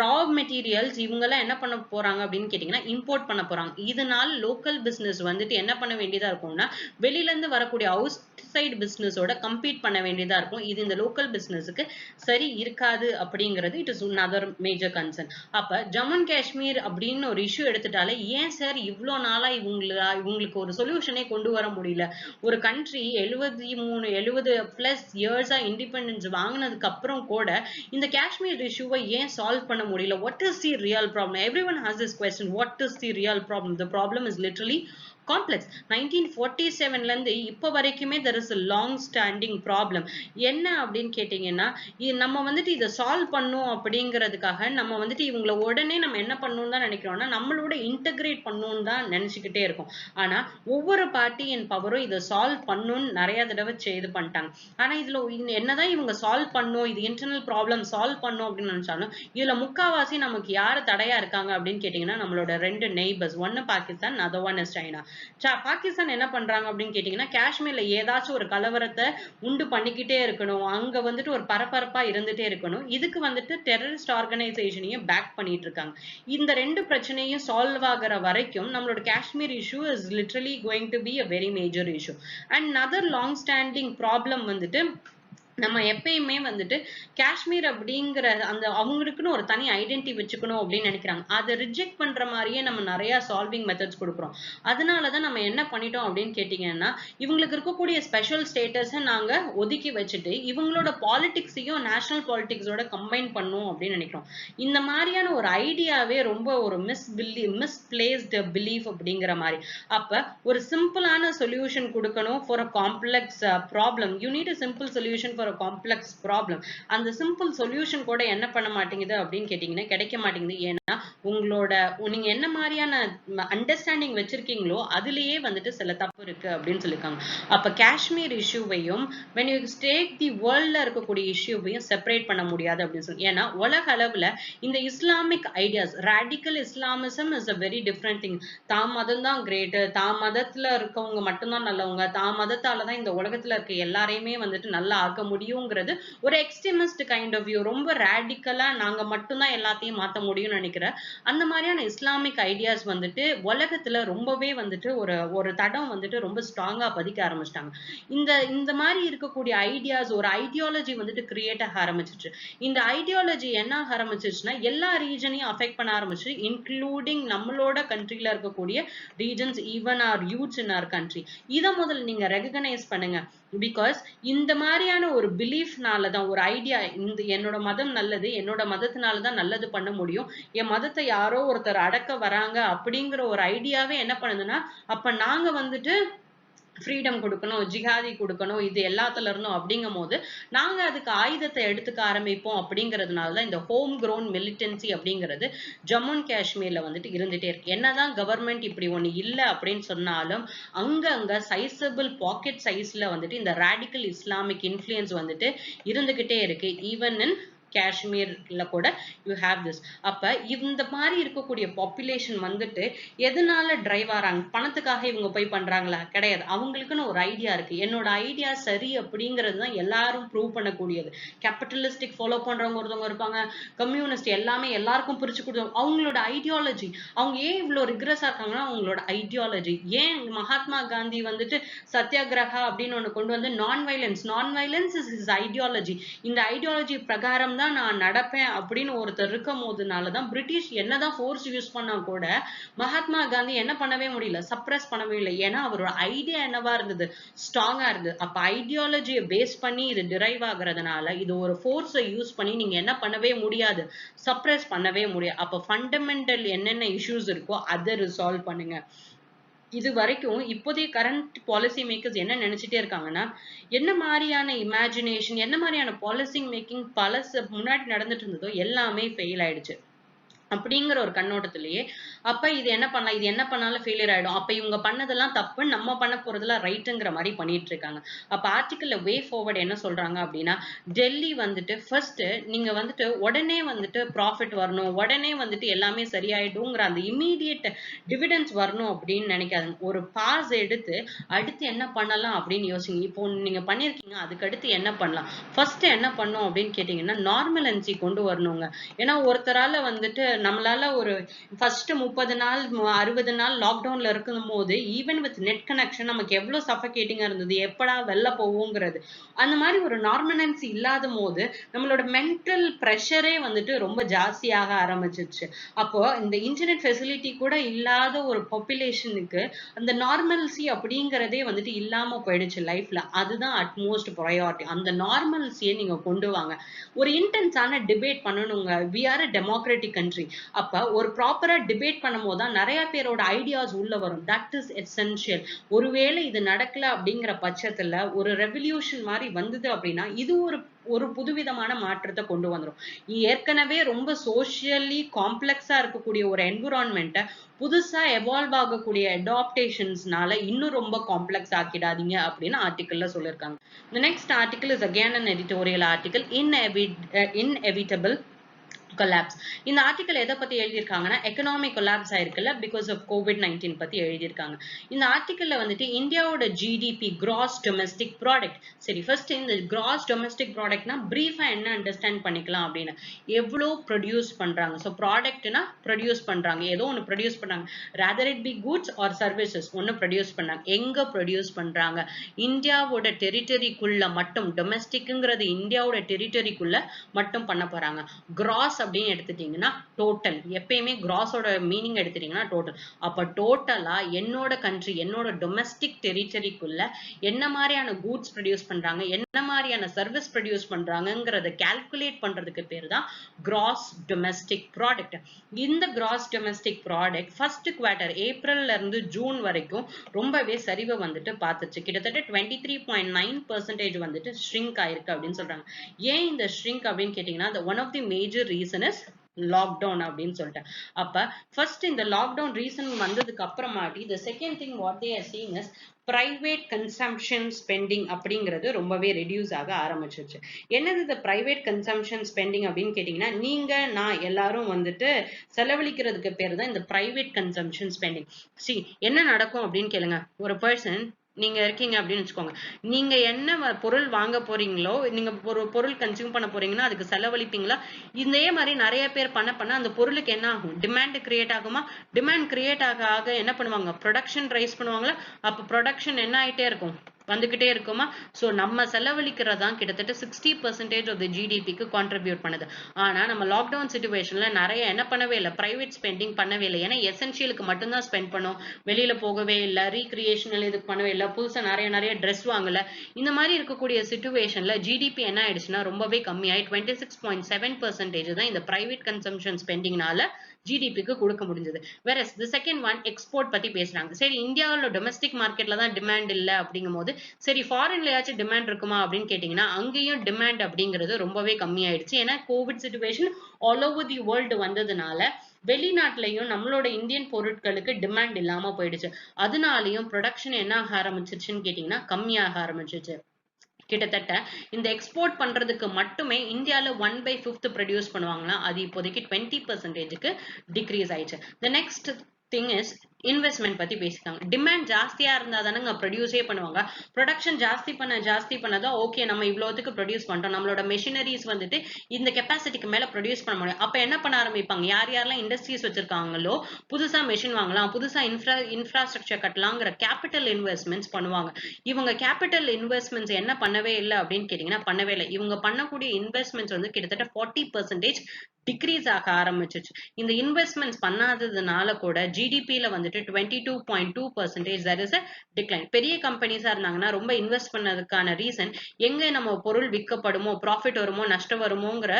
ரா மெட்டீரியல்ஸ் இவங்க எல்லாம் என்ன பண்ண போறாங்க அப்படின்னு கேட்டீங்கன்னா இம்போர்ட் பண்ண போறாங்க. இதனால லோக்கல் பிசினஸ் வந்துட்டு என்ன பண்ண வேண்டியதா இருக்கும்னா வெளியில இருந்து வரக்கூடிய அவுட் சைடு பிசினஸோட கம்பீட் பண்ண வேண்டியதா இருக்கும். இது இந்த லோக்கல் பிசினஸுக்கு சரி இருக்காது அப்படிங்கிறது it is another major concern. அப்ப ஜம்மு அண்ட் காஷ்மீர் அப்படின்னு ஒரு இஷ்யூ எடுத்துட்டாலே ஏன் சார் இவ்வளோ நாளா இவங்களுக்கு ஒரு சொல்யூஷனே கொண்டு வர முடியல? ஒரு கண்ட்ரி 70 பிளஸ் இயர்ஸா இண்டிபெண்டன்ஸ் வாங்கினதுக்கு அப்புறம் கூட இந்த காஷ்மீர் இஷ்யூவை ஏன் சால்வ் பண்ண முடியல? What is the real problem? Everyone has this question. What is the real problem? The problem is literally complex. 1947ல இருந்து இப்ப வரைக்குமே there is a long standing problem. என்ன அப்படின்னு கேட்டீங்கன்னா நம்ம வந்துட்டு இதை சால்வ் பண்ணும் அப்படிங்கிறதுக்காக நம்ம வந்துட்டு இவங்களை உடனே நம்ம என்ன பண்ணணும்னு தான் நினைக்கிறோம்னா நம்மளோட இன்டகிரேட் பண்ணணும்னு தான் நினைச்சுக்கிட்டே இருக்கோம். ஆனா ஒவ்வொரு பார்ட்டியின் பவரும் இதை சால்வ் பண்ணணும்னு நிறைய தடவை இது பண்ணிட்டாங்க. ஆனா இதுல என்னதான் இவங்க சால்வ் பண்ணும், இது இன்டர்னல் ப்ராப்ளம் சால்வ் பண்ணும் அப்படின்னு நினைச்சாலும் இதுல முக்காவாசி நமக்கு யாரு தடையா இருக்காங்க அப்படின்னு கேட்டீங்கன்னா நம்மளோட ரெண்டு நெய்பர்ஸ், ஒன்னு Pakistan, other one is China. Pakistan என்ன பண்றாங்க அப்படின்னு கேட்டீங்கன்னா காஷ்மீர்ல ஏதாச்சும் ஒரு கலவரத்தை உண்டு பண்ணிக்கிட்டே இருக்கணும், அங்க வந்துட்டு ஒரு பரபரப்பா இருந்துட்டே இருக்கணும். இதுக்கு வந்துட்டு டெரரிஸ்ட் ஆர்கனைசேஷனையும் பேக் பண்ணிட்டு இருக்காங்க. இந்த ரெண்டு பிரச்சனையும் சால்வ் ஆகிற வரைக்கும் நம்மளோட Kashmir issue is literally going to be a very major issue. And other long standing problem வந்துட்டு நம்ம எப்பயுமே வந்துட்டு காஷ்மீர் அப்படிங்கிற அந்த அவங்களுக்குன்னு ஒரு தனி ஐடென்டிட்டி வச்சுக்கணும் அப்படின்னு நினைக்கிறாங்க. அதை ரிஜெக்ட் பண்ற மாதிரியே நம்ம நிறைய சால்விங் மெத்தட்ஸ் கொடுக்குறோம். அதனாலதான் நம்ம என்ன பண்ணிட்டோம் அப்படின்னு கேட்டீங்கன்னா இவங்களுக்கு இருக்கக்கூடிய ஸ்பெஷல் ஸ்டேட்டஸை நாங்க ஒதுக்கி வச்சுட்டு இவங்களோட பாலிடிக்ஸையும் நேஷனல் பாலிடிக்ஸோட கம்பைன் பண்ணும் அப்படின்னு நினைக்கிறோம். இந்த மாதிரியான ஒரு ஐடியாவே ரொம்ப ஒரு மிஸ்பிளேஸ்டு பிலீஃப் அப்படிங்கிற மாதிரி. அப்ப ஒரு சிம்பிளான சொல்யூஷன் கொடுக்கணும் for a complex problem. You need a simple solution for ஒரு காம்ப்ளெக்ஸ் ப்ராப்ளம். அந்த சிம்பிள் சொல்யூஷன் கூட என்ன பண்ண மாட்டேங்குது அப்படின்னு கேட்டீங்கன்னா கிடைக்க மாட்டேங்குது. ஏன்னா உங்களோட நீங்க என்ன மாதிரியான அண்டர்ஸ்டாண்டிங் வச்சிருக்கீங்களோ அதுலயே வந்துட்டு சில தப்பு இருக்கு அப்படின்னு சொல்லியிருக்காங்க. அப்ப Kashmir இஷ்யூவையும் when you take the worldல இருக்கக்கூடிய இஷ்யூவையும் செப்பரேட் பண்ண முடியாது அப்படின்னு சொல்லி. ஏன்னா உலக அளவுல இந்த Islamic ideas radical Islamism is a very different thing. தாம் மதம் தான் கிரேட், தாம் மதத்துல இருக்கவங்க மட்டும்தான் நல்லவங்க, தாம் மதத்தாலதான் இந்த உலகத்துல இருக்க எல்லாரையுமே வந்துட்டு நல்லா ஆக்க முடியுங்கிறது ஒரு எக்ஸ்ட்ரீமிஸ்ட் கைண்ட் ஆஃப் வியூ. ரொம்ப ராடிக்கலா நாங்க மட்டும்தான் எல்லாத்தையும் மாத்த முடியும்னு நினைக்கிறேன். அந்த மாதிரியான இஸ்லாமிக் ஐடியாஸ் வந்துட்டு உலகத்துல ரொம்பவே வந்துட்டு ஒரு ஒரு தடம் வந்துட்டு ரொம்ப ஸ்ட்ராங்கா பதிக்க ஆரம்பிச்சிட்டாங்க. இந்த இந்த மாதிரி இருக்கக்கூடிய ஐடியாஸ் ஒரு ஐடியாலஜி வந்துட்டு கிரியேட் ஆக ஆரம்பிச்சிருச்சு. இந்த ஐடியாலஜி என்ன ஆக ஆரம்பிச்சிருச்சுன்னா எல்லா ரீஜனையும் அஃபெக்ட் பண்ண ஆரம்பிச்சு, இன்க்ளூடிங் நம்மளோட கண்ட்ரில இருக்கக்கூடிய regions, even our youths in our country. இதை முதல்ல நீங்க ரெகனைஸ் பண்ணுங்க. பிகாஸ் இந்த மாதிரியான ஒரு பிலீஃப்னாலதான் ஒரு ஐடியா, இந்த என்னோட மதம் நல்லது, என்னோட மதத்தினாலதான் நல்லது பண்ண முடியும், என் மதத்தை யாரோ ஒருத்தர் அடக்க வராங்க அப்படிங்கிற ஒரு ஐடியாவே என்ன பண்ணுதுன்னா அப்ப நாங்க வந்துட்டு ஃப்ரீடம் கொடுக்கணும், ஜிஹாதி கொடுக்கணும், இது எல்லாத்துல இருந்தும் அப்படிங்கும் போது நாங்க அதுக்கு ஆயுதத்தை எடுத்துக்க ஆரம்பிப்போம். அப்படிங்கிறதுனாலதான் இந்த ஹோம் க்ரோன் மிலிட்டன்சி அப்படிங்கிறது ஜம்மு அண்ட் காஷ்மீர்ல வந்துட்டு இருந்துட்டே இருக்கு. என்னதான் கவர்மெண்ட் இப்படி ஒண்ணு இல்லை அப்படின்னு சொன்னாலும் அங்கங்க சைசபிள் பாக்கெட் சைஸ்ல வந்துட்டு இந்த ராடிக்கல் இஸ்லாமிக் இன்ஃப்ளூயன்ஸ் வந்துட்டு இருந்துகிட்டே இருக்கு. ஈவன் இன் காஷ்மீர்ல கூட யூ ஹேவ் திஸ். அப்ப இந்த மாதிரி இருக்கக்கூடிய பாப்புலேஷன் வந்துட்டு எதனால டிரைவ் ஆறாங்க? பணத்துக்காக இவங்க போய் பண்றாங்களா? கிடையாது. அவங்களுக்குன்னு ஒரு ஐடியா இருக்கு. என்னோட ஐடியா சரி அப்படிங்கிறது தான் எல்லாரும் ப்ரூவ் பண்ணக்கூடியது. கேபிட்டலிஸ்டிக் ஃபாலோ பண்றவங்க ஒருத்தவங்க இருப்பாங்க, கம்யூனிஸ்ட், எல்லாமே எல்லாருக்கும் பிரிச்சு கொடுத்தவங்க. அவங்களோட ஐடியாலஜி, அவங்க ஏன் இவ்வளவு ரிக்ரஸா இருக்காங்கன்னா அவங்களோட ஐடியாலஜி. ஏன் மகாத்மா காந்தி வந்துட்டு சத்தியாகிரகா அப்படின்னு ஒண்ணு கொண்டு வந்து non violence is his ideology. இந்த ஐடியாலஜி பிரகாரம் தான் நான் நடப்பேன் அப்படின்னு ஒருத்தர் இருக்கும் போதுனாலதான் பிரிட்டிஷ் என்னதான் ஃபோர்ஸ் யூஸ் பண்ணா கூட மகாத்மா காந்தி என்ன பண்ணவே முடியல, சப்ரஸ் பண்ணவே இல்லை. ஏன்னா அவரோட ஐடியா என்னவா இருந்தது, ஸ்ட்ராங்கா இருந்தது. அப்ப ஐடியாலஜியை பேஸ் பண்ணி இது டிரைவ் ஆகுறதுனால இது ஒரு ஃபோர்ஸை யூஸ் பண்ணி நீங்க என்ன பண்ணவே முடியாது, சப்ரஸ் பண்ணவே முடியாது. அப்ப ஃபண்டமெண்டல் என்னென்ன இஷ்யூஸ் இருக்கோ அதை ரிசால்வ் பண்ணுங்க. இது வரைக்கும் இப்போதைய கரண்ட் பாலிசி மேக்கர்ஸ் என்ன நினைச்சிட்டே இருக்காங்கன்னா என்ன மாதிரியான இமேஜினேஷன், என்ன மாதிரியான பாலிசி மேக்கிங் பல முன்னாடி நடந்துட்டு இருந்ததோ எல்லாமே ஃபெயில் ஆயிடுச்சு அப்படிங்கிற ஒரு கண்ணோட்டத்திலேயே அப்ப இது என்ன பண்ணலாம், இது என்ன பண்ணாலும் ஃபெயிலியர் ஆயிடும், அப்ப இவங்க பண்ணதெல்லாம் தப்பு, நம்ம பண்ண போறதெல்லாம் ரைட்டுங்கிற மாதிரி பண்ணிட்டு இருக்காங்க. அப்ப ஆர்டிக்கல்ல வே ஃபார்வர்ட் என்ன சொல்றாங்க அப்படின்னா டெல்லி வந்துட்டு ஃபர்ஸ்ட் நீங்க வந்துட்டு உடனே வந்துட்டு ப்ராஃபிட் வரணும், உடனே வந்துட்டு எல்லாமே சரியாயிடுங்கிற அந்த இம்மீடியட் டிவிடன்ஸ் வரணும் அப்படின்னு நினைக்காதுங்க. ஒரு பாஸ் எடுத்து அடுத்து என்ன பண்ணலாம் அப்படின்னு யோசிங்க. இப்போ நீங்க பண்ணிருக்கீங்க, அதுக்கு அடுத்து என்ன பண்ணலாம், ஃபர்ஸ்ட் என்ன பண்ணும் அப்படின்னு கேட்டீங்கன்னா நார்மலன்சி கொண்டு வரணுங்க. ஏன்னா ஒருத்தரால வந்துட்டு நம்மளால ஒரு ஃபர்ஸ்ட் 30 நாள் 60 நாள் லாக்டவுன்ல இருக்கும் போது ஈவன் வித் நெட் கனெக்ஷன் நமக்கு எவ்வளவு சஃபகேட்டிங்கா இருந்தது, எப்படா வெளில போவோங்கிறது. அந்த மாதிரி ஒரு நார்மலன்சி இல்லாத போது நம்மளோட மென்டல் ப்ரெஷரே வந்துட்டு ரொம்ப ஜாஸ்தியாக ஆரம்பிச்சிருச்சு. அப்போ இந்த இன்டர்நெட் ஃபெசிலிட்டி கூட இல்லாத ஒரு பாப்புலேஷனுக்கு அந்த நார்மல்சி அப்படிங்கிறதே வந்துட்டு இல்லாம போயிடுச்சு லைஃப்ல. அதுதான் அட்மோஸ்ட் ப்ரையாரிட்டி. அந்த நார்மல்சியை நீங்க கொண்டு வாங்க. ஒரு இன்டென்ஸான டிபேட் பண்ணணுங்க. We are a democratic country. அப்ப ஒரு ப்ராப்பரா டிபேட் பண்ணும் போதுதான் நிறைய பேரோட ஐடியாஸ் உள்ள வரும். That is essential. ஒருவேளை இது நடக்கல அப்படிங்கிற பட்சத்துல ஒரு ரெவல்யூஷன் மாதிரி வந்தது அப்படின்னா இது ஒரு புதுவிதமான மாற்றத்தை கொண்டு வந்துரும். ஏற்கனவே ரொம்ப சோசியலி காம்ப்ளெக்ஸா இருக்கக்கூடிய ஒரு என்விரான்மெண்ட்டை புதுசா எவால்வ் ஆகக்கூடிய அடாப்டேஷன்ஸ்னால இன்னும் ரொம்ப காம்ப்ளெக்ஸ் ஆக்கிடாதீங்க அப்படின்னு ஆர்டிக்கல்ல சொல்லியிருக்காங்க. The next article is again an editorial article, inevitable collapse. இந்த ஆர்டிக்கல் எதை பத்தி எழுதியிருக்காங்கன்னா எக்கனாமிக் கொலாப்ஸ் ஆயிருக்குல்ல பிகாஸ் ஆஃப் COVID-19 பத்தி எழுதியிருக்காங்க. இந்த ஆர்டிக்கல்ல வந்துட்டு இந்தியாவோட ஜிடிபி கிராஸ் டொமஸ்டிக் ப்ராடக்ட். சரி, ஃபர்ஸ்ட் இந்த கிராஸ் டொமஸ்டிக் ப்ராடக்ட்னா பிரீஃபா என்ன அண்டர்ஸ்டாண்ட் பண்ணிக்கலாம் அப்படின்னு, எவ்வளோ ப்ரொடியூஸ் பண்றாங்க. ஸோ ப்ராடக்ட்னா ப்ரொடியூஸ் பண்றாங்க, ஏதோ ஒன்று ப்ரொடியூஸ் பண்ணாங்க, rather it be goods or services, ஒன்று ப்ரொடியூஸ் பண்ணாங்க. எங்க ப்ரொடியூஸ் பண்றாங்க, இந்தியாவோட டெரிட்டரிக்குள்ள மட்டும். டொமஸ்டிக்ங்கிறது இந்தியாவோட டெரிட்டரிக்குள்ள மட்டும் பண்ண போறாங்க. கிராஸ் அப்படின்னு எடுத்துட்டீங்கன்னா டோட்டல், எப்பயுமே கிராஸோட மீனிங் எடுத்துட்டீங்கன்னா டோட்டல். அப்ப டோட்டலா என்னோட கண்ட்ரி, என்னோட டொமஸ்டிக் டெரிட்டரிக்குள்ள என்ன மாதிரியான கூட்ஸ் ப்ரொடியூஸ் பண்றாங்க, என்ன மாதிரியான சர்வீஸ் ப்ரொடியூஸ் பண்றாங்கிறத கால்குலேட் பண்றதுக்கு பேர் தான் கிராஸ் டொமஸ்டிக் ப்ராடக்ட். இந்த gross domestic product first quarter ஏப்ரல்ல இருந்து ஜூன் வரைக்கும் ரொம்பவே சரிவை வந்துட்டு பார்த்துச்சு. கிட்டத்தட்ட 23.9% வந்துட்டு ஷ்ரிங்க் ஆயிருக்கு அப்படின்னு சொல்றாங்க. ஏன் இந்த ஷ்ரிங்க் அப்படின்னு கேட்டீங்கன்னா, one of the major reason is lockdown அப்படின்னு சொல்லிட்டு. அப்ப ஃபர்ஸ்ட் இந்த லாக்டவுன் ரீசன் வந்ததுக்கு அப்புறமாட்டி the second thing what they are seeing is private consumption spending அப்படிங்கிறது ரொம்பவே ரெடியூஸ் ஆக ஆரம்பிச்சிருச்சு. என்னது இந்த பிரைவேட் கன்சம்ஷன் ஸ்பெண்டிங் அப்படின்னு கேட்டீங்கன்னா, நீங்க நான் எல்லாரும் வந்துட்டு செலவழிக்கிறதுக்கு பேர் தான் இந்த பிரைவேட் கன்சம்ஷன் ஸ்பெண்டிங். என்ன நடக்கும் அப்படின்னு கேளுங்க. ஒரு பர்சன் நீங்க இருக்கீங்க அப்படின்னு வச்சுக்கோங்க. நீங்க என்ன பொருள் வாங்க போறீங்களோ, நீங்க ஒரு பொருள் கன்சியூம் பண்ண போறீங்கன்னா அதுக்கு செலவழிப்பீங்களா? இதே மாதிரி நிறைய பேர் பண்ண அந்த பொருளுக்கு என்ன ஆகும்? டிமாண்ட் கிரியேட் ஆகுமா? டிமாண்ட் கிரியேட் ஆக என்ன பண்ணுவாங்க? ப்ரொடக்ஷன் ரைஸ் பண்ணுவாங்களா? அப்ப ப்ரொடக்ஷன் என்ன ஆயிட்டே இருக்கும்? வந்துகிட்டே இருக்குமா? சோ நம்ம செலவழிக்கிறதான் கிட்டத்தட்ட 60% ஆஃப் தி ஜிடிபிக்கு கான்ட்ரிபியூட் பண்ணுது. ஆனா நம்ம லாக்டவுன் சிச்சுவேஷன்ல நிறைய என்ன பண்ணவே இல்லை, பிரைவேட் ஸ்பெண்டிங் பண்ணவே இல்லை. ஏன்னா எசென்சியலுக்கு மட்டும்தான் ஸ்பெண்ட் பண்ணோம், வெளியில போகவே இல்லை, ரீக்ரியேஷனல் இதுக்கு பண்ணவே இல்லை, புதுசா நிறைய ட்ரெஸ் வாங்கல. இந்த மாதிரி இருக்கக்கூடிய சிச்சுவேஷன்ல ஜிடிபி என்ன ஆயிடுச்சுன்னா ரொம்பவே கம்மியாயி 26.7% தான் இந்த பிரைவேட் கன்சம்ஷன் ஸ்பெண்டிங்னால ஜிடிபிக்கு கொடுக்க முடிஞ்சது. whereas the second one export பத்தி பேசுறாங்க. சரி, இந்தியாவோட டொமஸ்டிக் மார்க்கெட்ல தான் டிமாண்ட் இல்ல அப்படிங்கும் போது சரி ஃபாரின்லயாச்சும் டிமாண்ட் இருக்குமா அப்படின்னு கேட்டீங்கன்னா, அங்கேயும் டிமாண்ட் அப்படிங்கிறது ரொம்பவே கம்மியாயிடுச்சு. ஏன்னா Covid situation all over the world வந்ததுனால வெளிநாட்டுலயும் நம்மளோட இந்தியன் பொருட்களுக்கு டிமாண்ட் இல்லாம போயிடுச்சு. அதனாலயும் ப்ரொடக்ஷன் என்ன ஆக ஆரம்பிச்சிருச்சுன்னு கேட்டீங்கன்னா கம்மியாக ஆரம்பிச்சிருச்சு. கிட்டத்தட்ட இந்த எக்ஸ்போர்ட் பண்றதுக்கு மட்டுமே இந்தியால 1/5 ப்ரொடியூஸ் பண்ணுவாங்களாம். அது இப்போதைக்கு 20%க்கு டிக்ரீஸ் ஆயிடுச்சு. the next thing is investment பத்தி பேசிக்காங்க. டிமாண்ட் ஜாஸ்தியா இருந்தா தானங்க ப்ரொடியூஸே பண்ணுவாங்க. ப்ரொடக்ஷன் ஜாஸ்தி பண்ணதான் ஓகே நம்ம இவ்வளவுக்கு ப்ரொடியூஸ் பண்றோம், நம்மளோட மெஷினரிஸ் வந்துட்டு இந்த கெப்பாசிட்டிக்கு மேல ப்ரொடியூஸ் பண்ண முடியும். அப்ப என்ன பண்ண ஆரம்பிப்பாங்க? யாரெல்லாம் இண்டஸ்ட்ரீஸ் வச்சிருக்காங்களோ புதுசா மெஷின் வாங்கலாம், புதுசா இன்ஃப்ராஸ்ட்ரக்சர் கட்டலாங்கிற கேபிட்டல் இன்வெஸ்ட்மெண்ட்ஸ் பண்ணுவாங்க. இவங்க கேபிட்டல் இன்வெஸ்ட்மெண்ட்ஸ் என்ன பண்ணவே இல்லை அப்படின்னு கேட்டீங்கன்னா பண்ணவே இல்லை. இவங்க பண்ணக்கூடிய இன்வெஸ்ட்மெண்ட்ஸ் வந்து கிட்டத்தட்ட 40% டிக்ரீஸ் ஆக ஆரம்பிச்சிச்சு. இந்த இன்வெஸ்ட்மெண்ட்ஸ் பண்ணாததுனால கூட ஜிடிபியில வந்துட்டு 22.2% there is a decline. பெரிய கம்பெனிஸா இருந்தாங்கன்னா ரொம்ப இன்வெஸ்ட் பண்ணதுக்கான ரீசன் எங்க நம்ம பொருள் விற்கப்படுமோ, ப்ராஃபிட் வருமோ, நஷ்டம் வருமோங்கிற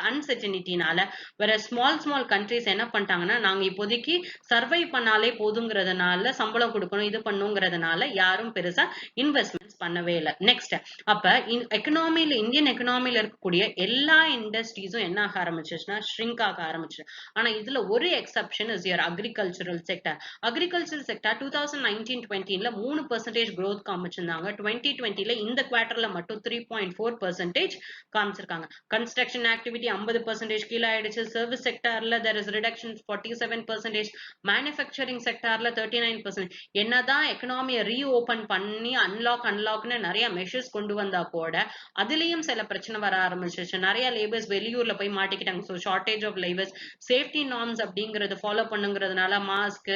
அன்சர்டனிட்டினால. வேற ஸ்மால் கண்ட்ரிஸ் என்ன பண்ணிட்டாங்கன்னா, நாங்க இப்போதைக்கு சர்வை பண்ணாலே போதுங்கிறதுனால, சம்பளம் கொடுக்கணும் இது பண்ணுங்கிறதுனால யாரும் பெருசா இன்வெஸ்ட்மெண்ட்ஸ் பண்ணவே இல்லை. நெக்ஸ்ட், அப்ப இந்தியன் எக்கனாமில இருக்கக்கூடிய எல்லா இண்டஸ்ட்ரீஸும் என்ன ஆக ஆரம்பிச்சிச்சுன்னா ஷ்ரிங்க் ஆக ஆரம்பிச்சு. ஆனா இதுல ஒரு exception is your agricultural sector. Agricultural sector 2019-20ல 3% growth காமிச்சிருந்தாங்க. 2020ல இந்த குவார்டர்ல மட்டும் 3.4% காமிச்சிருக்காங்க. கன்ஸ்ட்ரக்ஷன் ஆக்டிவிட்டி 50% கீழே ஆயிடுச்சு. சர்வீஸ் செக்டார்ல there is reduction 47%. மேனுஃபேக்சரிங் செக்டார்ல 39%. என்னதான் எக்கனாமியை ரீஓபன் பண்ணி அன்லாக்னு நிறைய மெஷர்ஸ் கொண்டு வந்தா கூட அதுலயும் சில பிரச்சனை வர ஆரம்பிச்சிருச்சு. நிறைய லேபர்ஸ் வெளியூர்ல போய் மாட்டிக்கிட்டாங்க. So shortage of labours, safety norms அப்படிங்கறது ஃபாலோ பண்ணுங்கிறதுனால மாஸ்க்,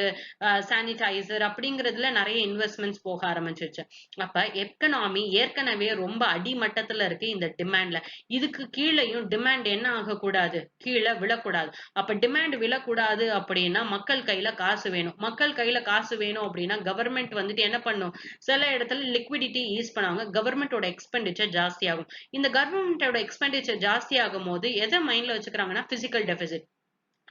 சானிடைசர் அப்படிங்கிறதுல நிறைய இன்வெஸ்ட்மெண்ட்ஸ் போக ஆரம்பிச்சிருச்சு. அப்ப எக்கனாமி ஏற்கனவே ரொம்ப அடிமட்டத்துல இருக்கு இந்த டிமாண்ட்ல. இதுக்கு கீழேயும் டிமாண்ட் என்ன ஆகக்கூடாது, கீழே விழக்கூடாது. அப்ப டிமாண்ட் விழக்கூடாது அப்படின்னா மக்கள் கையில காசு வேணும். மக்கள் கையில காசு வேணும் அப்படின்னா கவர்மெண்ட் வந்துட்டு என்ன பண்ணும்? சில இடத்துல லிக்விடிட்டி யூஸ் பண்ணுவாங்க, கவர்மெண்டோட எக்ஸ்பெண்டிச்சர் ஜாஸ்தி ஆகும். இந்த கவர்மெண்டோட எக்ஸ்பெண்டிச்சர் ஜாஸ்தி ஆகும் போது எதை மைண்ட்ல வச்சுக்கிறாங்கன்னா பிசிக்கல் டெபிசிட்.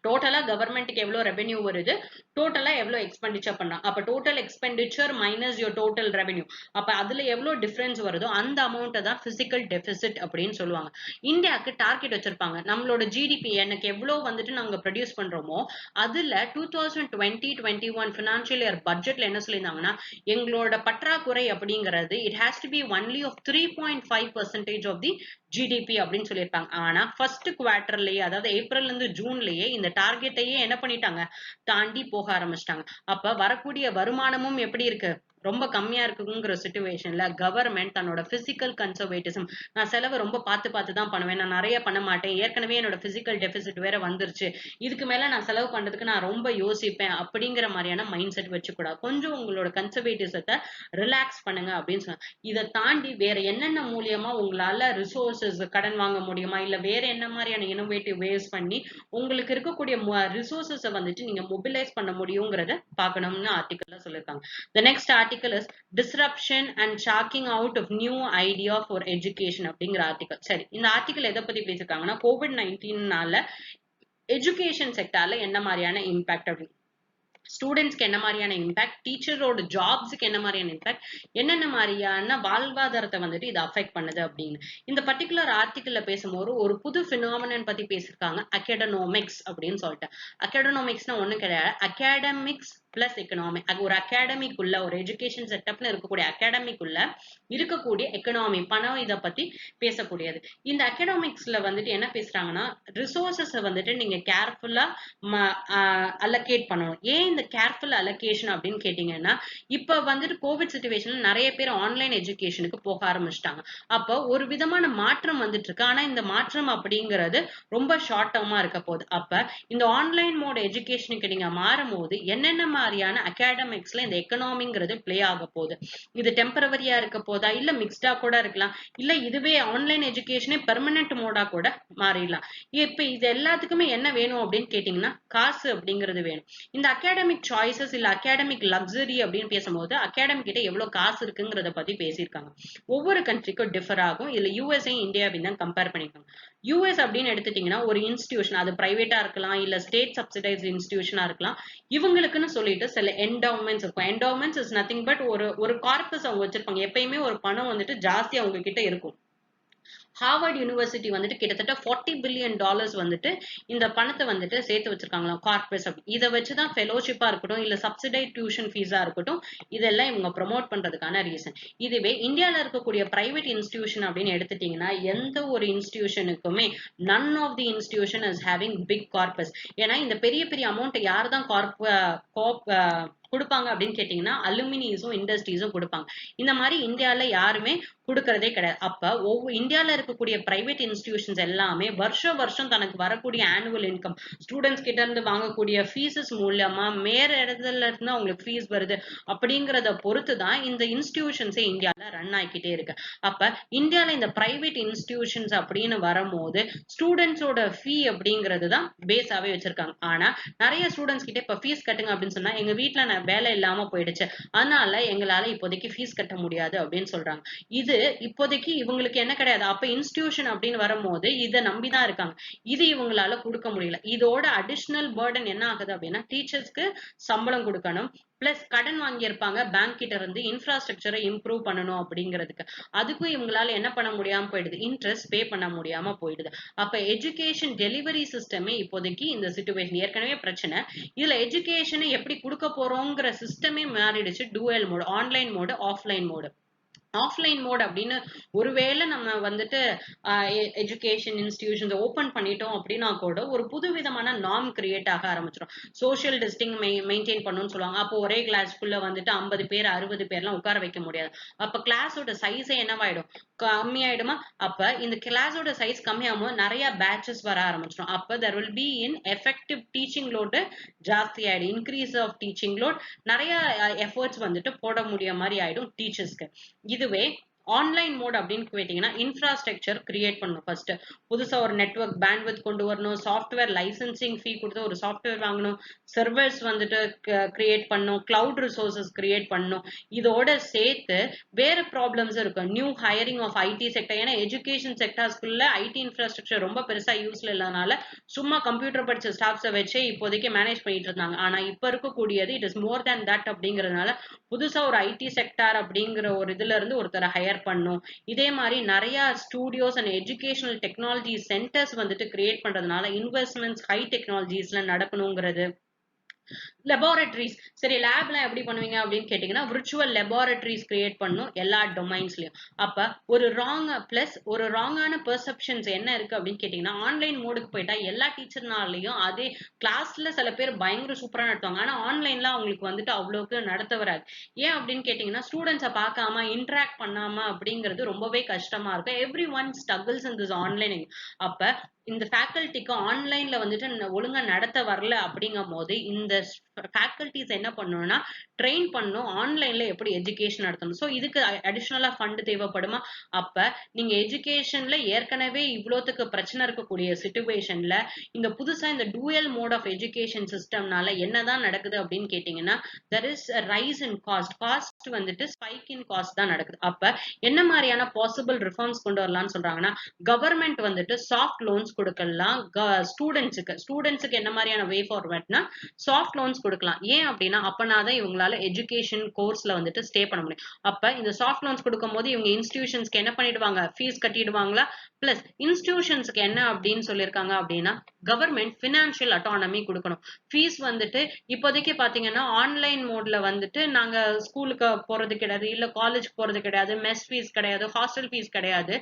டோட்டலா கவர்மெண்ட்டுக்கு எவ்வளவு ரெவென்யூ வருது, டோட்டலா எவ்வளவு எக்ஸ்பெண்டிச்சர் பண்ணலாம். அப்ப total expenditure minus your total revenue, அப்ப அதுல எவ்வளவு டிஃபரன்ஸ் வருதோ அந்த அமௌண்ட் தான் பிசிக்கல் டெபிசிட் அப்படின்னு சொல்லுவாங்க. இந்தியாவுக்கு டார்கெட் வச்சிருப்பாங்க. நம்மளோட ஜிடிபி எனக்கு எவ்வளவு வந்துட்டு நாங்க ப்ரொடியூஸ் பண்றோமோ அதுல 2020-21 பினான்சியல் இயர் பட்ஜெட்ல என்ன சொல்லியிருந்தாங்கன்னா, எங்களோட பற்றாக்குறை அப்படிங்கிறது it has to be only of 3.5% of the GDP அப்படின்னு சொல்லியிருப்பாங்க. ஆனா ஃபர்ஸ்ட் குவார்டர்லயே, அதாவது ஏப்ரல்ல இருந்து ஜூன்லயே இந்த டார்கெட்டையே என்ன பண்ணிட்டாங்க, தாண்டி போக ஆரம்பிச்சிட்டாங்க. அப்ப வரக்கூடிய வருமானமும் எப்படி இருக்கு, ரொம்ப கம்மியா இருக்குங்கிற சிச்சுவேஷன்ல கவர்மெண்ட் தன்னோட பிசிக்கல் கன்சர்வேட்டிசம், நான் செலவு ரொம்ப பார்த்து தான் பண்ணுவேன், நான் நிறைய பண்ண மாட்டேன், ஏற்கனவே என்னோட பிசிக்கல் டெபிசிட் வேற வந்துருச்சு, இதுக்கு மேல நான் செலவு பண்றதுக்கு நான் ரொம்ப யோசிப்பேன் அப்படிங்கிற மாதிரியான மைண்ட் செட் வச்சுக்கூடாது. கொஞ்சம் உங்களோட கன்சர்வேட்டிசத்தை ரிலாக்ஸ் பண்ணுங்க அப்படின்னு சொன்னாங்க. இதை தாண்டி வேற என்னென்ன மூலியமா உங்களால ரிசோர்சஸ் கடன் வாங்க முடியுமா, இல்ல வேற என்ன மாதிரியான இனோவேட்டிவ் வேஸ் பண்ணி உங்களுக்கு இருக்கக்கூடிய ரிசோர்சஸை வந்துட்டு நீங்க மொபிலைஸ் பண்ண முடியுங்கிறத பார்க்கணும்னு ஆர்டிக்கல்ல சொல்லியிருக்காங்க. The next article is disruption and sharking out of new idea for education அப்படிங்கிற ஆர்டிக்கல். சரி, இந்த ஆர்டிக்கல் எதை பத்தி பேசிருக்காங்கன்னா COVID-19னால எஜுகேஷன் செக்டார்ல என்ன மாதிரியான இம்பாக்ட் அப்படின்னு, ஸ்டூடெண்ட்ஸ்க்கு என்ன மாதிரியான இம்பாக்ட், டீச்சரோட ஜாப்ஸ்க்கு என்ன மாதிரியான இம்பாக்ட், என்னென்ன மாதிரியான வாழ்வாதாரத்தை வந்துட்டு இது அஃபெக்ட் பண்ணுது அப்படின்னு இந்த பர்டிகுலர் ஆர்டிக்கல்ல பேசும்போது ஒரு புது பினாமினன் பத்தி பேசியிருக்காங்க, அகடனோமிக்ஸ் அப்படின்னு சொல்லிட்டு. அகடனோமிக்ஸ்னா ஒண்ணும் கிடையாது, அகாடமிக்ஸ் பிளஸ் எக்கனாமிக். ஒரு அகாடமிக்குள்ள, ஒரு எஜுகேஷன் செட்டப்னு இருக்கக்கூடிய அகாடமிக்குள்ள இருக்கக்கூடிய எக்கனாமி, பணம், இதை பத்தி பேசக்கூடியது. இந்த அகாடமிக்ஸ்ல வந்துட்டு என்ன பேசுறாங்கன்னா, ரிசோர்சஸ் வந்துட்டு நீங்க கேர்ஃபுல்லா அலோகேட் பண்ணணும். ஏன் இந்த கேர்ஃபுல் அலோகேஷன் அப்படின்னு கேட்டீங்கன்னா, இப்ப வந்துட்டு கோவிட் சிச்சுவேஷன்ல நிறைய பேர் ஆன்லைன் எஜுகேஷனுக்கு போக ஆரம்பிச்சிட்டாங்க. அப்போ ஒரு விதமான மாற்றம் வந்துட்டு இருக்கு. ஆனா இந்த மாற்றம் அப்படிங்கிறது ரொம்ப ஷார்ட் டேர்மா இருக்க போகுது. அப்ப இந்த ஆன்லைன் மோட் எஜுகேஷனுக்கு நீங்க மாறும் போது என்னென்ன மாதிரியான அகாடமிக்ஸ்ல இந்த எக்கனாமிங்கிறது பிளே ஆக போகுது, இது டெம்பரவரியா இருக்க போதா, இல்ல மிக்ஸ்டா கூட இருக்கலாம், இல்ல இதுவே ஆன்லைன் எஜுகேஷனே பெர்மனன்ட் மோடா கூட மாறிடலாம். இப்ப இது எல்லாத்துக்குமே என்ன வேணும் அப்படின்னு கேட்டீங்கன்னா, காசு அப்படிங்கிறது வேணும். இந்த அகாடமிக் சாய்ஸஸ் இல்ல அகாடமிக் லக்ஸரி அப்படின்னு பேசும்போது அகாடமிக் கிட்ட எவ்வளவு காசு இருக்குங்கிறத பத்தி பேசியிருக்காங்க. ஒவ்வொரு கண்ட்ரிக்கும் டிஃபர் ஆகும். இதுல யூஎஸ்ஏ இந்தியாவையும் தான் கம்பேர் பண்ணிருக்காங்க. யூஎஸ் அப்படின்னு எடுத்துட்டீங்கன்னா ஒரு இன்ஸ்டிடியூஷன், அது பிரைவேட்டா இருக்கலாம், இல்ல ஸ்டேட் சப்சிடைஸ்ட் இன்ஸ்டிடியூஷனா இருக்கலாம், இவங்களுக்குன்னு சொல்லிட்டு சில என்டவுமெண்ட்ஸ் இருக்கும். என்டவுமெண்ட்ஸ் இஸ் நத்திங் பட் ஒரு கார்பஸ் அவங்க வச்சிருப்பாங்க. எப்பயுமே ஒரு பணம் வந்துட்டு ஜாஸ்தி அவங்க கிட்ட இருக்கும். ஹார்வர்ட் யூனிவர்சிட்டி வந்துட்டு கிட்டத்தட்ட $40 பில்லியன் வந்துட்டு இந்த பணத்தை வந்துட்டு சேர்த்து வச்சிருக்காங்களாம், கார்பஸ். இதை வச்சுதான் ஃபெலோஷிப்பா இருக்கட்டும், இல்ல சப்சிடைட் டியூஷன் ஃபீஸா இருக்கட்டும், இதெல்லாம் இவங்க ப்ரமோட் பண்றதுக்கான ரீசன். இதுவே இந்தியால இருக்கக்கூடிய பிரைவேட் இன்ஸ்டிடியூஷன் அப்படின்னு எடுத்துட்டீங்கன்னா, எந்த ஒரு இன்ஸ்டிடியூஷனுக்குமே none of the institution is having big corpus. ஏன்னா இந்த பெரிய பெரிய அமௌண்ட் யார் தான் கொடுப்பாங்க அப்படின்னு கேட்டீங்கன்னா, அலுமினிஸும் இண்டஸ்ட்ரீஸும் கொடுப்பாங்க. இந்த மாதிரி இந்தியால யாருமே கொடுக்கறதே கிடையாது. அப்ப இந்தியால இருக்கக்கூடிய பிரைவேட் இன்ஸ்டிடியூஷன்ஸ் எல்லாமே வருஷம் தனக்கு வரக்கூடிய ஆனுவல் இன்கம், ஸ்டூடெண்ட்ஸ் கிட்ட இருந்து வாங்கக்கூடிய ஃபீஸஸ் மூலமா மேற இடத்துல இருந்து அவங்களுக்கு ஃபீஸ் வருது அப்படிங்கறத பொறுத்துதான் இந்த இன்ஸ்டிடியூஷன்ஸே இந்தியால ரன் ஆகிக்கிட்டே இருக்கு. அப்ப இந்தியால இந்த பிரைவேட் இன்ஸ்டிடியூஷன்ஸ் அப்படின்னு வரும்போது ஸ்டூடெண்ட்ஸோட ஃபீ அப்படிங்கிறது தான் பேஸாவே வச்சிருக்காங்க. ஆனா நிறைய ஸ்டூடெண்ட்ஸ் கிட்ட இப்ப ஃபீஸ் கட்டுங்க அப்படின்னு சொன்னா, எங்க வீட்டுல வேலை இல்லாம போயிடுச்சு, அதனால எங்களால இப்போதைக்கு ஃபீஸ் கட்ட முடியாது அப்படின்னு சொல்றாங்க. இது இப்போதைக்கு இவங்களுக்கு என்ன கிடையாது. அப்ப இன்ஸ்டிடியூஷன் அப்படின்னு வரும்போது இதை நம்பிதான் இருக்காங்க. இது இவங்களால கொடுக்க முடியல. இதோட அடிஷனல் பர்டன் என்ன ஆகுது அப்படின்னா, டீச்சர்ஸ்க்கு சம்பளம் கொடுக்கணும், பிளஸ் கடன் வாங்கியிருப்பாங்க பேங்க் கிட்ட இருந்து இன்ஃப்ராஸ்ட்ரக்சரை இம்ப்ரூவ் பண்ணணும் அப்படிங்கிறதுக்கு. அதுக்கும் இவங்களால என்ன பண்ண முடியாம போயிடுது, இன்ட்ரெஸ்ட் பே பண்ண முடியாம போயிடுது. அப்ப எஜுகேஷன் டெலிவரி சிஸ்டமே இப்போதைக்கு இந்த சிச்சுவேஷன் ஏற்கனவே பிரச்சனை, இதுல எஜுகேஷனை எப்படி கொடுக்க போறோங்கிற சிஸ்டமே மாறிடுச்சு. Dual mode, online mode, offline mode. Offline mode அப்படின்னு ஒருவேளை நம்ம வந்துட்டு எஜுகேஷன் இன்ஸ்டிடியூஷன்ஸ் ஓபன் பண்ணிட்டோம் அப்படின்னா கூட ஒரு புது விதமான நார்ம் கிரியேட் ஆக ஆரம்பிச்சிடும். சோஷியல் டிஸ்டிங் மெயின்டைன் பண்ணணும்னு சொல்லுவாங்க. அப்போ ஒரே கிளாஸ்க்குள்ள வந்துட்டு 50 பேர் 60 பேர்லாம் உட்கார வைக்க முடியாது. அப்ப கிளாஸோட சைஸே என்னவாயிடும், கம்மியாயிடுமா. அப்ப இந்த கிளாஸோட சைஸ் கம்மியாகும் போது நிறைய பேட்சஸ் வர ஆரம்பிச்சிடும். அப்ப there will be in effective teaching load ஜாஸ்தி ஆயிடும், இன்க்ரீஸ் ஆஃப் டீச்சிங் லோட், நிறைய எஃபர்ட்ஸ் வந்துட்டு போட முடிய மாதிரி ஆயிடும் டீச்சர்ஸ்க்கு. இதுவே ஆன்லைன் மோட் அப்படின்னு கேட்டீங்கன்னா, இன்ஃப்ராஸ்ட்ரக்சர் கிரியேட் பண்ணணும். ஃபர்ஸ்ட் புதுசா ஒரு நெட்வொர்க் பேண்ட்வித் கொண்டு வரணும், சாஃப்ட்வேர் லைசன்சிங் ஃபீ கொடுத்து ஒரு சாஃப்ட்வேர் வாங்கணும், சர்வர்ஸ் வந்துட்டு கிரியேட் பண்ணணும், கிளவுட் ரிசோர்சஸ் கிரியேட் பண்ணணும். இதோட சேர்த்து வேற ப்ராப்ளம்ஸ் இருக்கு. New hiring of IT sector. ஏன்னா எஜுகேஷன் செக்டர்ஸ்குள்ள ஐடி இன்ஃப்ராஸ்ட்ரக்சர் ரொம்ப பெருசா யூஸ்ல இல்லாதனால சும்மா கம்ப்யூட்டர் படிச்ச ஸ்டாஃப்ஸை வச்சே இப்போதைக்கு மேனேஜ் பண்ணிட்டு இருந்தாங்க. ஆனா இப்ப இருக்கக்கூடியது it is more than that அப்படிங்கறதுனால புதுசா ஒரு ஐடி செக்டார் அப்படிங்கிற ஒரு இதுல இருந்து ஒருத்தரை ஹையர் பண்ணும். இதே மாதிரி நிறைய studios and educational technology centres வந்துட்டு கிரியேட் பண்றதுனால இன்வெஸ்ட்மெண்ட்ஸ் ஹை டெக்னாலஜிஸ்ல நடக்கணுங்கிறது. லெபார்டரிஸ். சரி, லேப்லாம் எப்படி பண்ணுவீங்க அப்படின்னு கேட்டீங்கன்னா, விர்ச்சுவல் லெபார்டரிஸ் கிரியேட் பண்ணும் எல்லா டொமைன்ஸ்லயும். அப்ப ஒரு ராங்கான பெர்செப்ஷன்ஸ் என்ன இருக்கு அப்படின்னு கேட்டீங்கன்னா, ஆன்லைன் மோடுக்கு போயிட்டா எல்லா டீச்சர்னாலையும் அதே கிளாஸ்ல சில பேர் பயங்கர சூப்பரா நடத்துவாங்க. ஆனா ஆன்லைன்ல அவங்களுக்கு வந்துட்டு அவ்வளவுக்கு நடத்த வராது. ஏன் அப்படின்னு கேட்டீங்கன்னா, ஸ்டூடெண்ட்ஸை பார்க்காம இன்டராக்ட் பண்ணாம அப்படிங்கிறது ரொம்பவே கஷ்டமா இருக்கும். Every one struggles in this onlining. அப்ப இந்த ஃபேக்கல்டிக்கு ஆன்லைன்ல வந்துட்டு ஒழுங்கா நடத்த வரல அப்படிங்கும் போது இந்த ஃபேக்கல்டிஸ் என்ன பண்ணணும்னா ட்ரெயின் பண்ணும் ஆன்லைன்ல எப்படி எஜுகேஷன் நடத்தணும். ஸோ இதுக்கு அடிஷ்னலா ஃபண்ட் தேவைப்படுமா? அப்ப நீங்க எஜுகேஷன்ல ஏற்கனவே இவ்வளோத்துக்கு பிரச்சனை இருக்கக்கூடிய சிச்சுவேஷன்ல இந்த புதுசா இந்த டூயல் மோட் ஆஃப் எஜுகேஷன் சிஸ்டம்னால என்னதான் நடக்குது அப்படின்னு கேட்டீங்கன்னா, there is rice in cost வந்துட்டு ஸ்பைக் இன் காஸ்ட் தான் நடக்குது. அப்ப என்ன மாதிரியான பாசிபிள் ரிஃபார்ம்ஸ் கொண்டு வரலாம்னு சொல்றாங்கன்னா, கவர்மெண்ட் வந்துட்டு சாஃப்ட் லோன்ஸ் கொடுக்கலாம் ஸ்டூடெண்ட்ஸுக்கு என்ன மாதிரியான வே ஃபார்வர்ட்னா சாஃப்ட் லோன்ஸ் கொடுக்கலாம். ஏன் அப்படின்னா அப்பனாதான் இவங்களால எஜுகேஷன் கோர்ஸ்ல வந்துட்டு ஸ்டே பண்ண முடியும். அப்ப இந்த சாஃப்ட் லோன்ஸ் கொடுக்கும் போது இவங்க இன்ஸ்டிடியூஷன்ஸ்க்கு என்ன பண்ணிடுவாங்க, ஃபீஸ் கட்டிடுவாங்களா? பிளஸ் இன்ஸ்டிடியூஷன்ஸ்க்கு என்ன அப்படின்னு சொல்லியிருக்காங்க அப்படின்னா, கவர்மெண்ட் பினான்சியல் அட்டானமி கொடுக்கணும். ஃபீஸ் வந்துட்டு இப்போதைக்கு பாத்தீங்கன்னா ஆன்லைன் மோட்ல வந்துட்டு நாங்க ஸ்கூலுக்கு போறது கிடையாது, இல்ல காலேஜ் போறது கிடையாது, மெஸ் ஃபீஸ் கிடையாது, ஹாஸ்டல் ஃபீஸ் கிடையாது.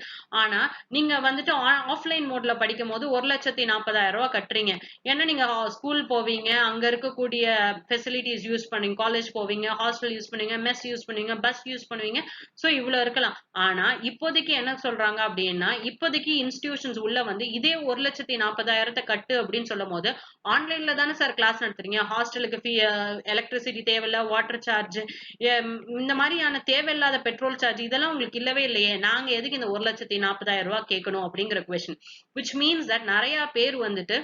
ஆனா நீங்க வந்துட்டு ஆஃப்லைன் மோட்ல படிக்கும் போது 1,40,000 கட்டுறீங்க. ஏன்னா நீங்க ஸ்கூல் போவீங்க, அங்க இருக்கக்கூடிய ஃபெசிலிட்டிஸ் யூஸ் பண்ணுவீங்க, காலேஜ் போவீங்க, ஹாஸ்டல் யூஸ் பண்ணுவீங்க, மெஸ் யூஸ் பண்ணுவீங்க, பஸ் யூஸ் பண்ணுவீங்க. சோ இவ்வளவு இருக்கலாம். ஆனா இப்போதைக்கு என்ன சொல்றாங்க அப்படின்னா, இப்போதைக்கு இன்ஸ்டிடியூஷன்ஸ் உள்ள வந்து இதே 1,40,000 கட்டு அப்படின்னு சொல்லும் போது ஆன்லைன்ல தானே சார் கிளாஸ் நடத்துறீங்க, ஹாஸ்டலுக்கு ஃபீ, எலக்ட்ரிசிட்டி தேவையில்ல, வாட்டர் சார்ஜ், இந்த மாதிரியான தேவையில்லாத பெட்ரோல் சார்ஜ் இதெல்லாம் உங்களுக்கு இல்லவே இல்லையே, நாங்க எதுக்கு இந்த 1,40,000 கேட்கணும் அப்படிங்கிற கொஸ்டின். விச் மீன்ஸ் தட் நிறைய பேர் வந்துட்டு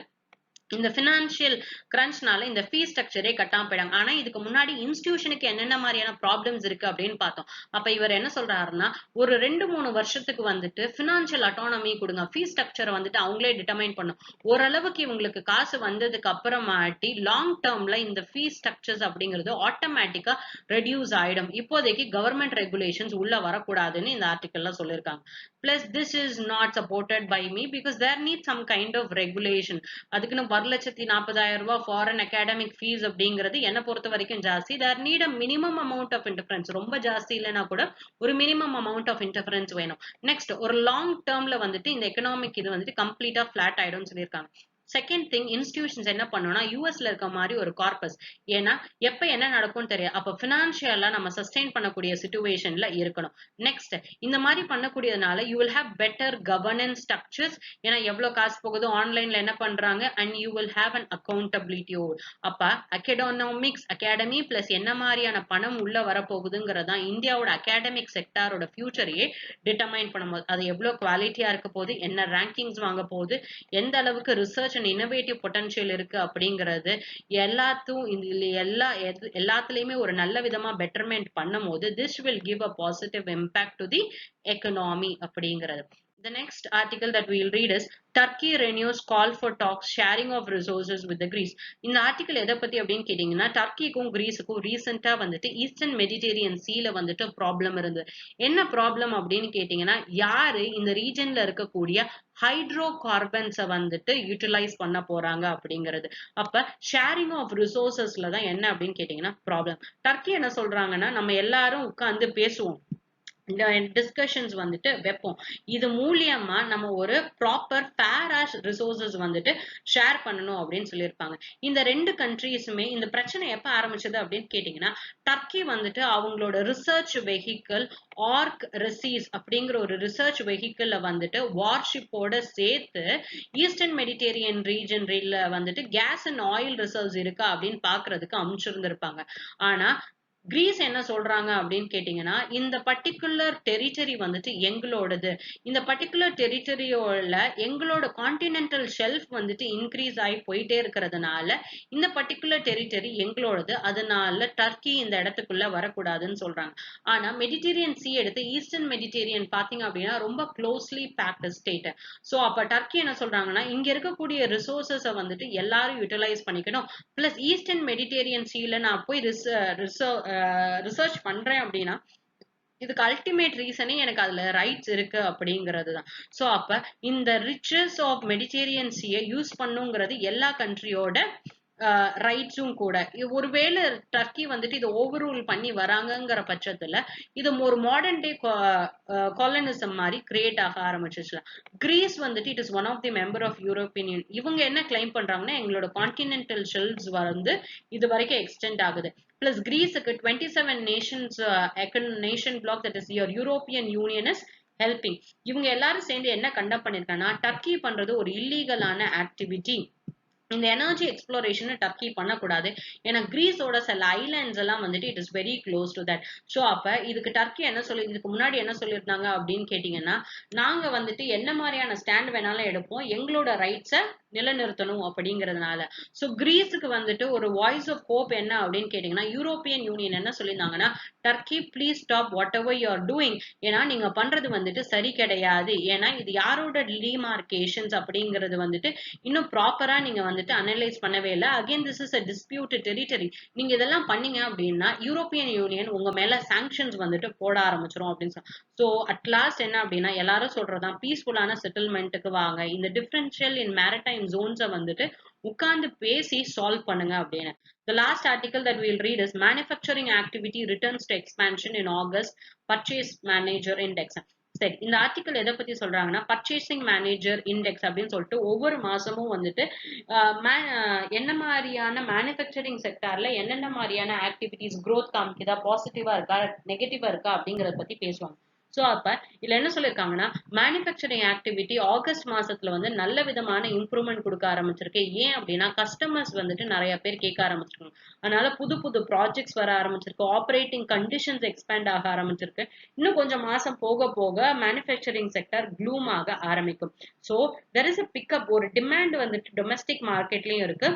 இந்த பினான்சியல் கிரன்ச்னால இந்த ஃபீஸ் ஸ்ட்ரக்சரே கட்டாம போயிடாங்க. ஆனா இதுக்கு முன்னாடி இன்ஸ்டிடியூஷனுக்கு என்னென்ன மாதிரியான ப்ராப்ளம்ஸ் இருக்கு அப்படின்னு பார்த்தோம். அப்ப இவர் என்ன சொல்றாருன்னா, ஒரு 2-3 வருஷத்துக்கு வந்துட்டு பினான்சியல் அட்டானமி கொடுங்க, ஃபீஸ் ஸ்ட்ரக்சரை வந்துட்டு அவங்களே டிட்டர்மைன் பண்ணும். ஓரளவுக்கு இவங்களுக்கு காசு வந்ததுக்கு அப்புறமாட்டி லாங் டேர்ம்ல இந்த ஃபீஸ் ஸ்ட்ரக்சர்ஸ் அப்படிங்கிறது ஆட்டோமேட்டிக்கா ரெடியூஸ் ஆயிடும். இப்போதைக்கு கவர்மெண்ட் ரெகுலேஷன்ஸ் உள்ள வரக்கூடாதுன்னு இந்த ஆர்டிக்கல்ல சொல்லியிருக்காங்க. Plus this is not supported by me because there need some kind of regulation. அதுக்குன்னு 1,40,000 ஃபாரின் அகாடமிக் ஃபீஸ் அப்படிங்கிறது என்ன பொறுத்த வரைக்கும் ஜாஸ்தி. There need a minimum amount of interference. ரொம்ப ஜாஸ்தி இல்லைன்னா கூட ஒரு மினிமம் அமௌண்ட் ஆஃப் இன்டர்ஃபரன்ஸ் வேணும். நெக்ஸ்ட், ஒரு லாங் டேர்ம்ல வந்துட்டு இந்த எக்கனாமிக் இது வந்துட்டு கம்ப்ளீட்டா ஃபிளாட் ஆயிடும்னு சொல்லியிருக்காங்க. செகண்ட் திங், இன்ஸ்டிடியூஷன்ஸ் என்ன பண்ணணும்னா யூஎஸ்ல இருக்க மாதிரி ஒரு கார்பஸ். ஏன்னா எப்ப என்ன நடக்கும்னு தெரியும். அப்ப பினான்சியலா நம்ம சஸ்டெயின் பண்ணக்கூடிய சிச்சுவேஷன்ல இருக்கணும். நெக்ஸ்ட், இந்த மாதிரி பண்ணக்கூடியதுனால you will have better governance structures. ஏன்னா எவ்வளவு காசு போகுது, ஆன்லைன்ல என்ன பண்றாங்க, and you will have an accountability. அப்ப அகாடமி பிளஸ் என்ன மாதிரியான பணம் உள்ள வரப்போகுதுங்கிறதா இந்தியாவோட அகாடமிக் செக்டாரோட ஃபியூச்சரையே டிட்டர்மைன் பண்ணும்போது அது எவ்வளவு குவாலிட்டியா இருக்க போகுது, என்ன ரேங்கிங்ஸ் வாங்க போகுது, எந்த அளவுக்கு ரிசர்ச் அண்ட் இன்னோவேட்டிவ் பொட்டன்ஷியல் இருக்கு அப்படிங்கிறது எல்லாத்துலயுமே ஒரு நல்ல விதமா பெட்டர்மெண்ட் பண்ணும் போது this will give a positive impact to the economy அப்படிங்கிறது. The next article that we will read is Turkey renews call for talks sharing of resources with the Greece. இந்த ஆர்டிகல் எதை பத்தி அப்படின்னு கேட்டீங்கன்னா, டர்க்கிக்கும் கிரீஸுக்கும் ரீசெண்டா வந்துட்டு ஈஸ்டர்ன் மெடிடேரியன் சீல வந்துட்டு ப்ராப்ளம் இருந்தது. என்ன ப்ராப்ளம் அப்படின்னு கேட்டீங்கன்னா, யாரு இந்த ரீஜன்ல இருக்கக்கூடிய ஹைட்ரோ கார்பன்ஸை வந்துட்டு யூட்டிலைஸ் பண்ண போறாங்க அப்படிங்கிறது. அப்ப ஷேரிங் ஆஃப் ரிசோர்சஸ்ல தான் என்ன அப்படின்னு கேட்டீங்கன்னா ப்ராப்ளம். டர்க்கி என்ன சொல்றாங்கன்னா, நம்ம எல்லாரும் உட்கார்ந்து பேசுவோம், டிஸ்கஷன்ஸ் வந்துட்டு வைப்போம், இது மூலியமா நம்ம ஒரு ப்ராப்பர் ஃபேரா ரிசோர்சஸ் வந்துட்டு ஷேர் பண்ணணும் அப்படின்னு சொல்லியிருப்பாங்க. இந்த ரெண்டு கண்ட்ரீஸுமே இந்த பிரச்சனை எப்ப ஆரம்பிச்சது அப்படின்னு கேட்டீங்கன்னா, டர்க்கி வந்துட்டு அவங்களோட ரிசர்ச் வெஹிக்கிள் ஆர்க் ரெசீஸ் அப்படிங்கிற ஒரு ரிசர்ச் வெஹிக்கிள்ல வந்துட்டு வார்ஷிப்போட சேர்த்து ஈஸ்டர்ன் மெடிடேரியன் ரீஜன்ல வந்துட்டு கேஸ் அண்ட் ஆயில் ரிசர்வ்ஸ் இருக்கா அப்படின்னு பாக்குறதுக்கு அமைச்சிருந்திருப்பாங்க. ஆனா கிரீஸ் என்ன சொல்றாங்க அப்படின்னு கேட்டீங்கன்னா, இந்த பர்டிகுலர் டெரிட்டரி வந்துட்டு எங்களோடது, இந்த பர்டிகுலர் டெரிட்டரியோல எங்களோட கான்டினென்டல் ஷெல்ஃப் வந்துட்டு இன்க்ரீஸ் ஆகி போயிட்டே இருக்கிறதுனால இந்த பர்டிகுலர் டெரிட்டரி எங்களோடது, அதனால டர்க்கி இந்த இடத்துக்குள்ள வரக்கூடாதுன்னு சொல்றாங்க. ஆனா மெடிடேரியன் சி எடுத்து ஈஸ்டர்ன் மெடிடேரியன் பாத்தீங்க அப்படின்னா ரொம்ப க்ளோஸ்லி பேக்டு ஸ்டேட். சோ அப்ப டர்க்கி என்ன சொல்றாங்கன்னா, இங்க இருக்கக்கூடிய ரிசோர்சஸ வந்துட்டு எல்லாரும் யூட்டிலைஸ் பண்ணிக்கணும். பிளஸ் ஈஸ்டர்ன் மெடிடேரியன் சீல நான் போய் ரிசர்ச் பண்றேன் அப்படின்னா இதுக்கு அல்டிமேட் ரீசனே எனக்கு அதுல ரைட்ஸ் இருக்கு அப்படிங்கிறதுதான். சோ அப்ப இந்த ரிச்சஸ் ஆஃப் மெடிடேரியன் சீயை யூஸ் பண்ணுங்கிறது எல்லா கண்ட்ரியோட ரைட்ஸும் கூட. ஒருவேளை டர்க்கி வந்துட்டு இதை ஓவர் ரூல் பண்ணி வராங்கங்கிற பட்சத்துல இது ஒரு மாடர்ன் டே காலனிசம் மாதிரி கிரியேட் ஆக ஆரம்பிச்சிச்சு. கிரீஸ் வந்துட்டு it is one of the member of European Union. இவங்க என்ன கிளைம் பண்றாங்கன்னா எங்களோட கான்டினென்டல் ஷெல்ஸ் வந்து இது வரைக்கும் எக்ஸ்டெண்ட் ஆகுது. பிளஸ் கிரீஸுக்கு 27 nations nation bloc that is European Union is helping. இவங்க எல்லாரும் சேர்ந்து என்ன கண்டக்ட் பண்ணிருக்காங்கன்னா டர்க்கி பண்றது ஒரு இல்லீகலான ஆக்டிவிட்டி. இந்த எனர்ஜி எக்ஸ்ப்ளோரேஷன் டர்க்கி பண்ணக்கூடாது. ஏன்னா கிரீஸோட சில ஐலாண்ட்ஸ் எல்லாம் வந்துட்டு it is very close to that. So அப்ப இதுக்கு டர்க்கி என்ன சொல்லி இதுக்கு முன்னாடி என்ன சொல்லியிருந்தாங்க அப்படின்னு கேட்டீங்கன்னா நாங்க வந்துட்டு என்ன மாதிரியான ஸ்டாண்ட் வேணாலும் எடுப்போம், எங்களோட ரைட்ஸை நிலைநிறுத்தணும் அப்படிங்கிறதுனால. ஸோ கிரீஸுக்கு வந்துட்டு ஒரு வாய்ஸ் ஆஃப் ஹோப் என்ன அப்படின்னு கேட்டீங்கன்னா யூரோப்பியன் யூனியன் என்ன சொல்லியிருந்தாங்கன்னா Turkey please stop whatever you are doing. ஏன்னா நீங்க பண்றது வந்துட்டு சரி கிடையாது. ஏன்னா இது யாரோட டிமார்கேஷன்ஸ் அப்படிங்கிறது வந்துட்டு இன்னும் ப்ராப்பரா நீங்க வந்துட்டு அனலைஸ் பண்ணவே இல்லை. Again this is a disputed territory. நீங்க இதெல்லாம் பண்ணீங்க அப்படின்னா யூரோப்பியன் யூனியன் உங்க மேல சாங்ஷன்ஸ் வந்துட்டு போட ஆரம்பிச்சிரும் அப்படின்னு சொல்லி. ஸோ அட் லாஸ்ட் என்ன அப்படின்னா எல்லாரும் சொல்றதுதான் பீஸ்ஃபுல்லான செட்டில்மெண்ட்டுக்கு வாங்க, இந்த டிஃபரன்ஷியல் இன் மேரிடைம் ஜோன்ஸை வந்துட்டு உட்கார்ந்து பேசி சால்வ் பண்ணுங்க அப்படின்னு. The last article that we'll read is manufacturing activity returns to expansion in August, purchase manager index. சரி, இந்த ஆர்டிக்கல் எதை பத்தி சொல்றாங்கன்னா பர்ச்சேசிங் மேனேஜர் இண்டெக்ஸ் அப்படின்னு சொல்லிட்டு ஒவ்வொரு மாசமும் வந்துட்டு என்ன மாதிரியான மேனுஃபேக்சரிங் செக்டார்ல என்னென்ன மாதிரியான ஆக்டிவிட்டிஸ் growth காமிக்குதா, பாசிட்டிவா இருக்கா, நெகட்டிவா இருக்கா அப்படிங்கறத பத்தி பேசுவாங்க. சோ அப்ப இதுல என்ன சொல்லிருக்காங்கன்னா மேனுஃபேக்சரிங் ஆக்டிவிட்டி ஆகஸ்ட் மாசத்துல வந்து நல்ல விதமான இம்ப்ரூவ்மெண்ட் கொடுக்க ஆரம்பிச்சிருக்கு. ஏன் அப்படின்னா கஸ்டமர்ஸ் வந்துட்டு நிறைய பேர் கேட்க ஆரம்பிச்சிருக்காங்க. அதனால புது புது ப்ராஜெக்ட்ஸ் வர ஆரம்பிச்சிருக்கு, ஆப்ரேட்டிங் கண்டிஷன்ஸ் எக்ஸ்பேண்ட் ஆக ஆரம்பிச்சிருக்கு. இன்னும் கொஞ்சம் மாசம் போக போக மேனுஃபேக்சரிங் செக்டர் ப்ளூம் ஆக ஆரம்பிக்கும். So there is a pickup, ஒரு டிமாண்ட் வந்துட்டு டொமஸ்டிக் மார்க்கெட்லயும் இருக்கு.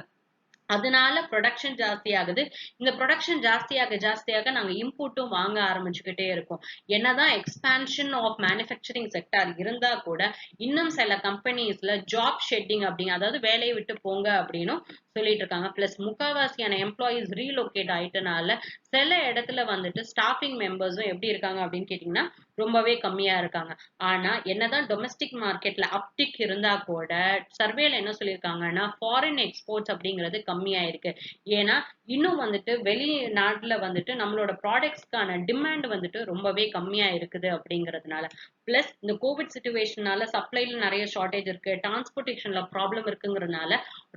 அதனால ப்ரொடக்ஷன் ஜாஸ்தி ஆகுது. இந்த ப்ரொடக்ஷன் ஜாஸ்தியாக நாங்க இன்புட்டும் வாங்க ஆரம்பிச்சுக்கிட்டே இருக்கோம். என்னதான் எக்ஸ்பான்ஷன் ஆஃப் மேனுஃபேக்சரிங் செக்டார் இருந்தா கூட இன்னும் சில கம்பெனிஸ்ல ஜாப் ஷெட்டிங் அப்படிங்க, அதாவது வேலையை விட்டு போங்க அப்படின்னு சொல்லிட்டு இருக்காங்க. பிளஸ் முக்காவாசியான எம்ப்ளாயிஸ் ரீலோகேட் ஆயிட்டனால சில இடத்துல வந்துட்டு ஸ்டாஃபிங் மெம்பர்ஸும் எப்படி இருக்காங்க அப்படின்னு கேட்டீங்கன்னா ரொம்பவே கம்மியா இருக்காங்க. ஆனா என்னதான் டொமஸ்டிக் மார்க்கெட்ல அப்டிக் இருந்தா கூட சர்வேல என்ன சொல்லியிருக்காங்கன்னா ஃபாரின் எக்ஸ்போர்ட்ஸ் அப்படிங்கிறது கம்மியா இருக்கு. ஏன்னா இன்னும் வந்துட்டு வெளிநாட்டுல வந்துட்டு நம்மளோட ப்ராடக்ட்ஸ்க்கான டிமாண்ட் வந்துட்டு ரொம்பவே கம்மியா இருக்குது அப்படிங்கிறதுனால. பிளஸ் இந்த கோவிட் சிச்சுவேஷனால சப்ளைல நிறைய ஷார்டேஜ் இருக்கு, டிரான்ஸ்போர்டேஷன்ல ப்ராப்ளம் இருக்குங்கிறதுனால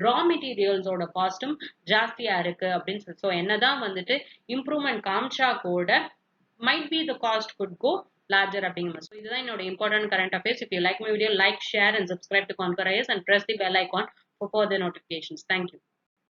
ரா மெட்டீரியல்ஸோட காஸ்டும் ஜாஸ்தியா இருக்கு அப்படின்னு சொல்லி. ஸோ என்னதான் வந்துட்டு இம்ப்ரூவ்மெண்ட் காமிச்சா கூட might be the cost could go larger அப்படிங்கிற மாதிரி. So இதுதான் என்னோட important current affairs. If you like my video, like, share and subscribe to Conquer IAS and press the bell icon for further notifications. Thank you.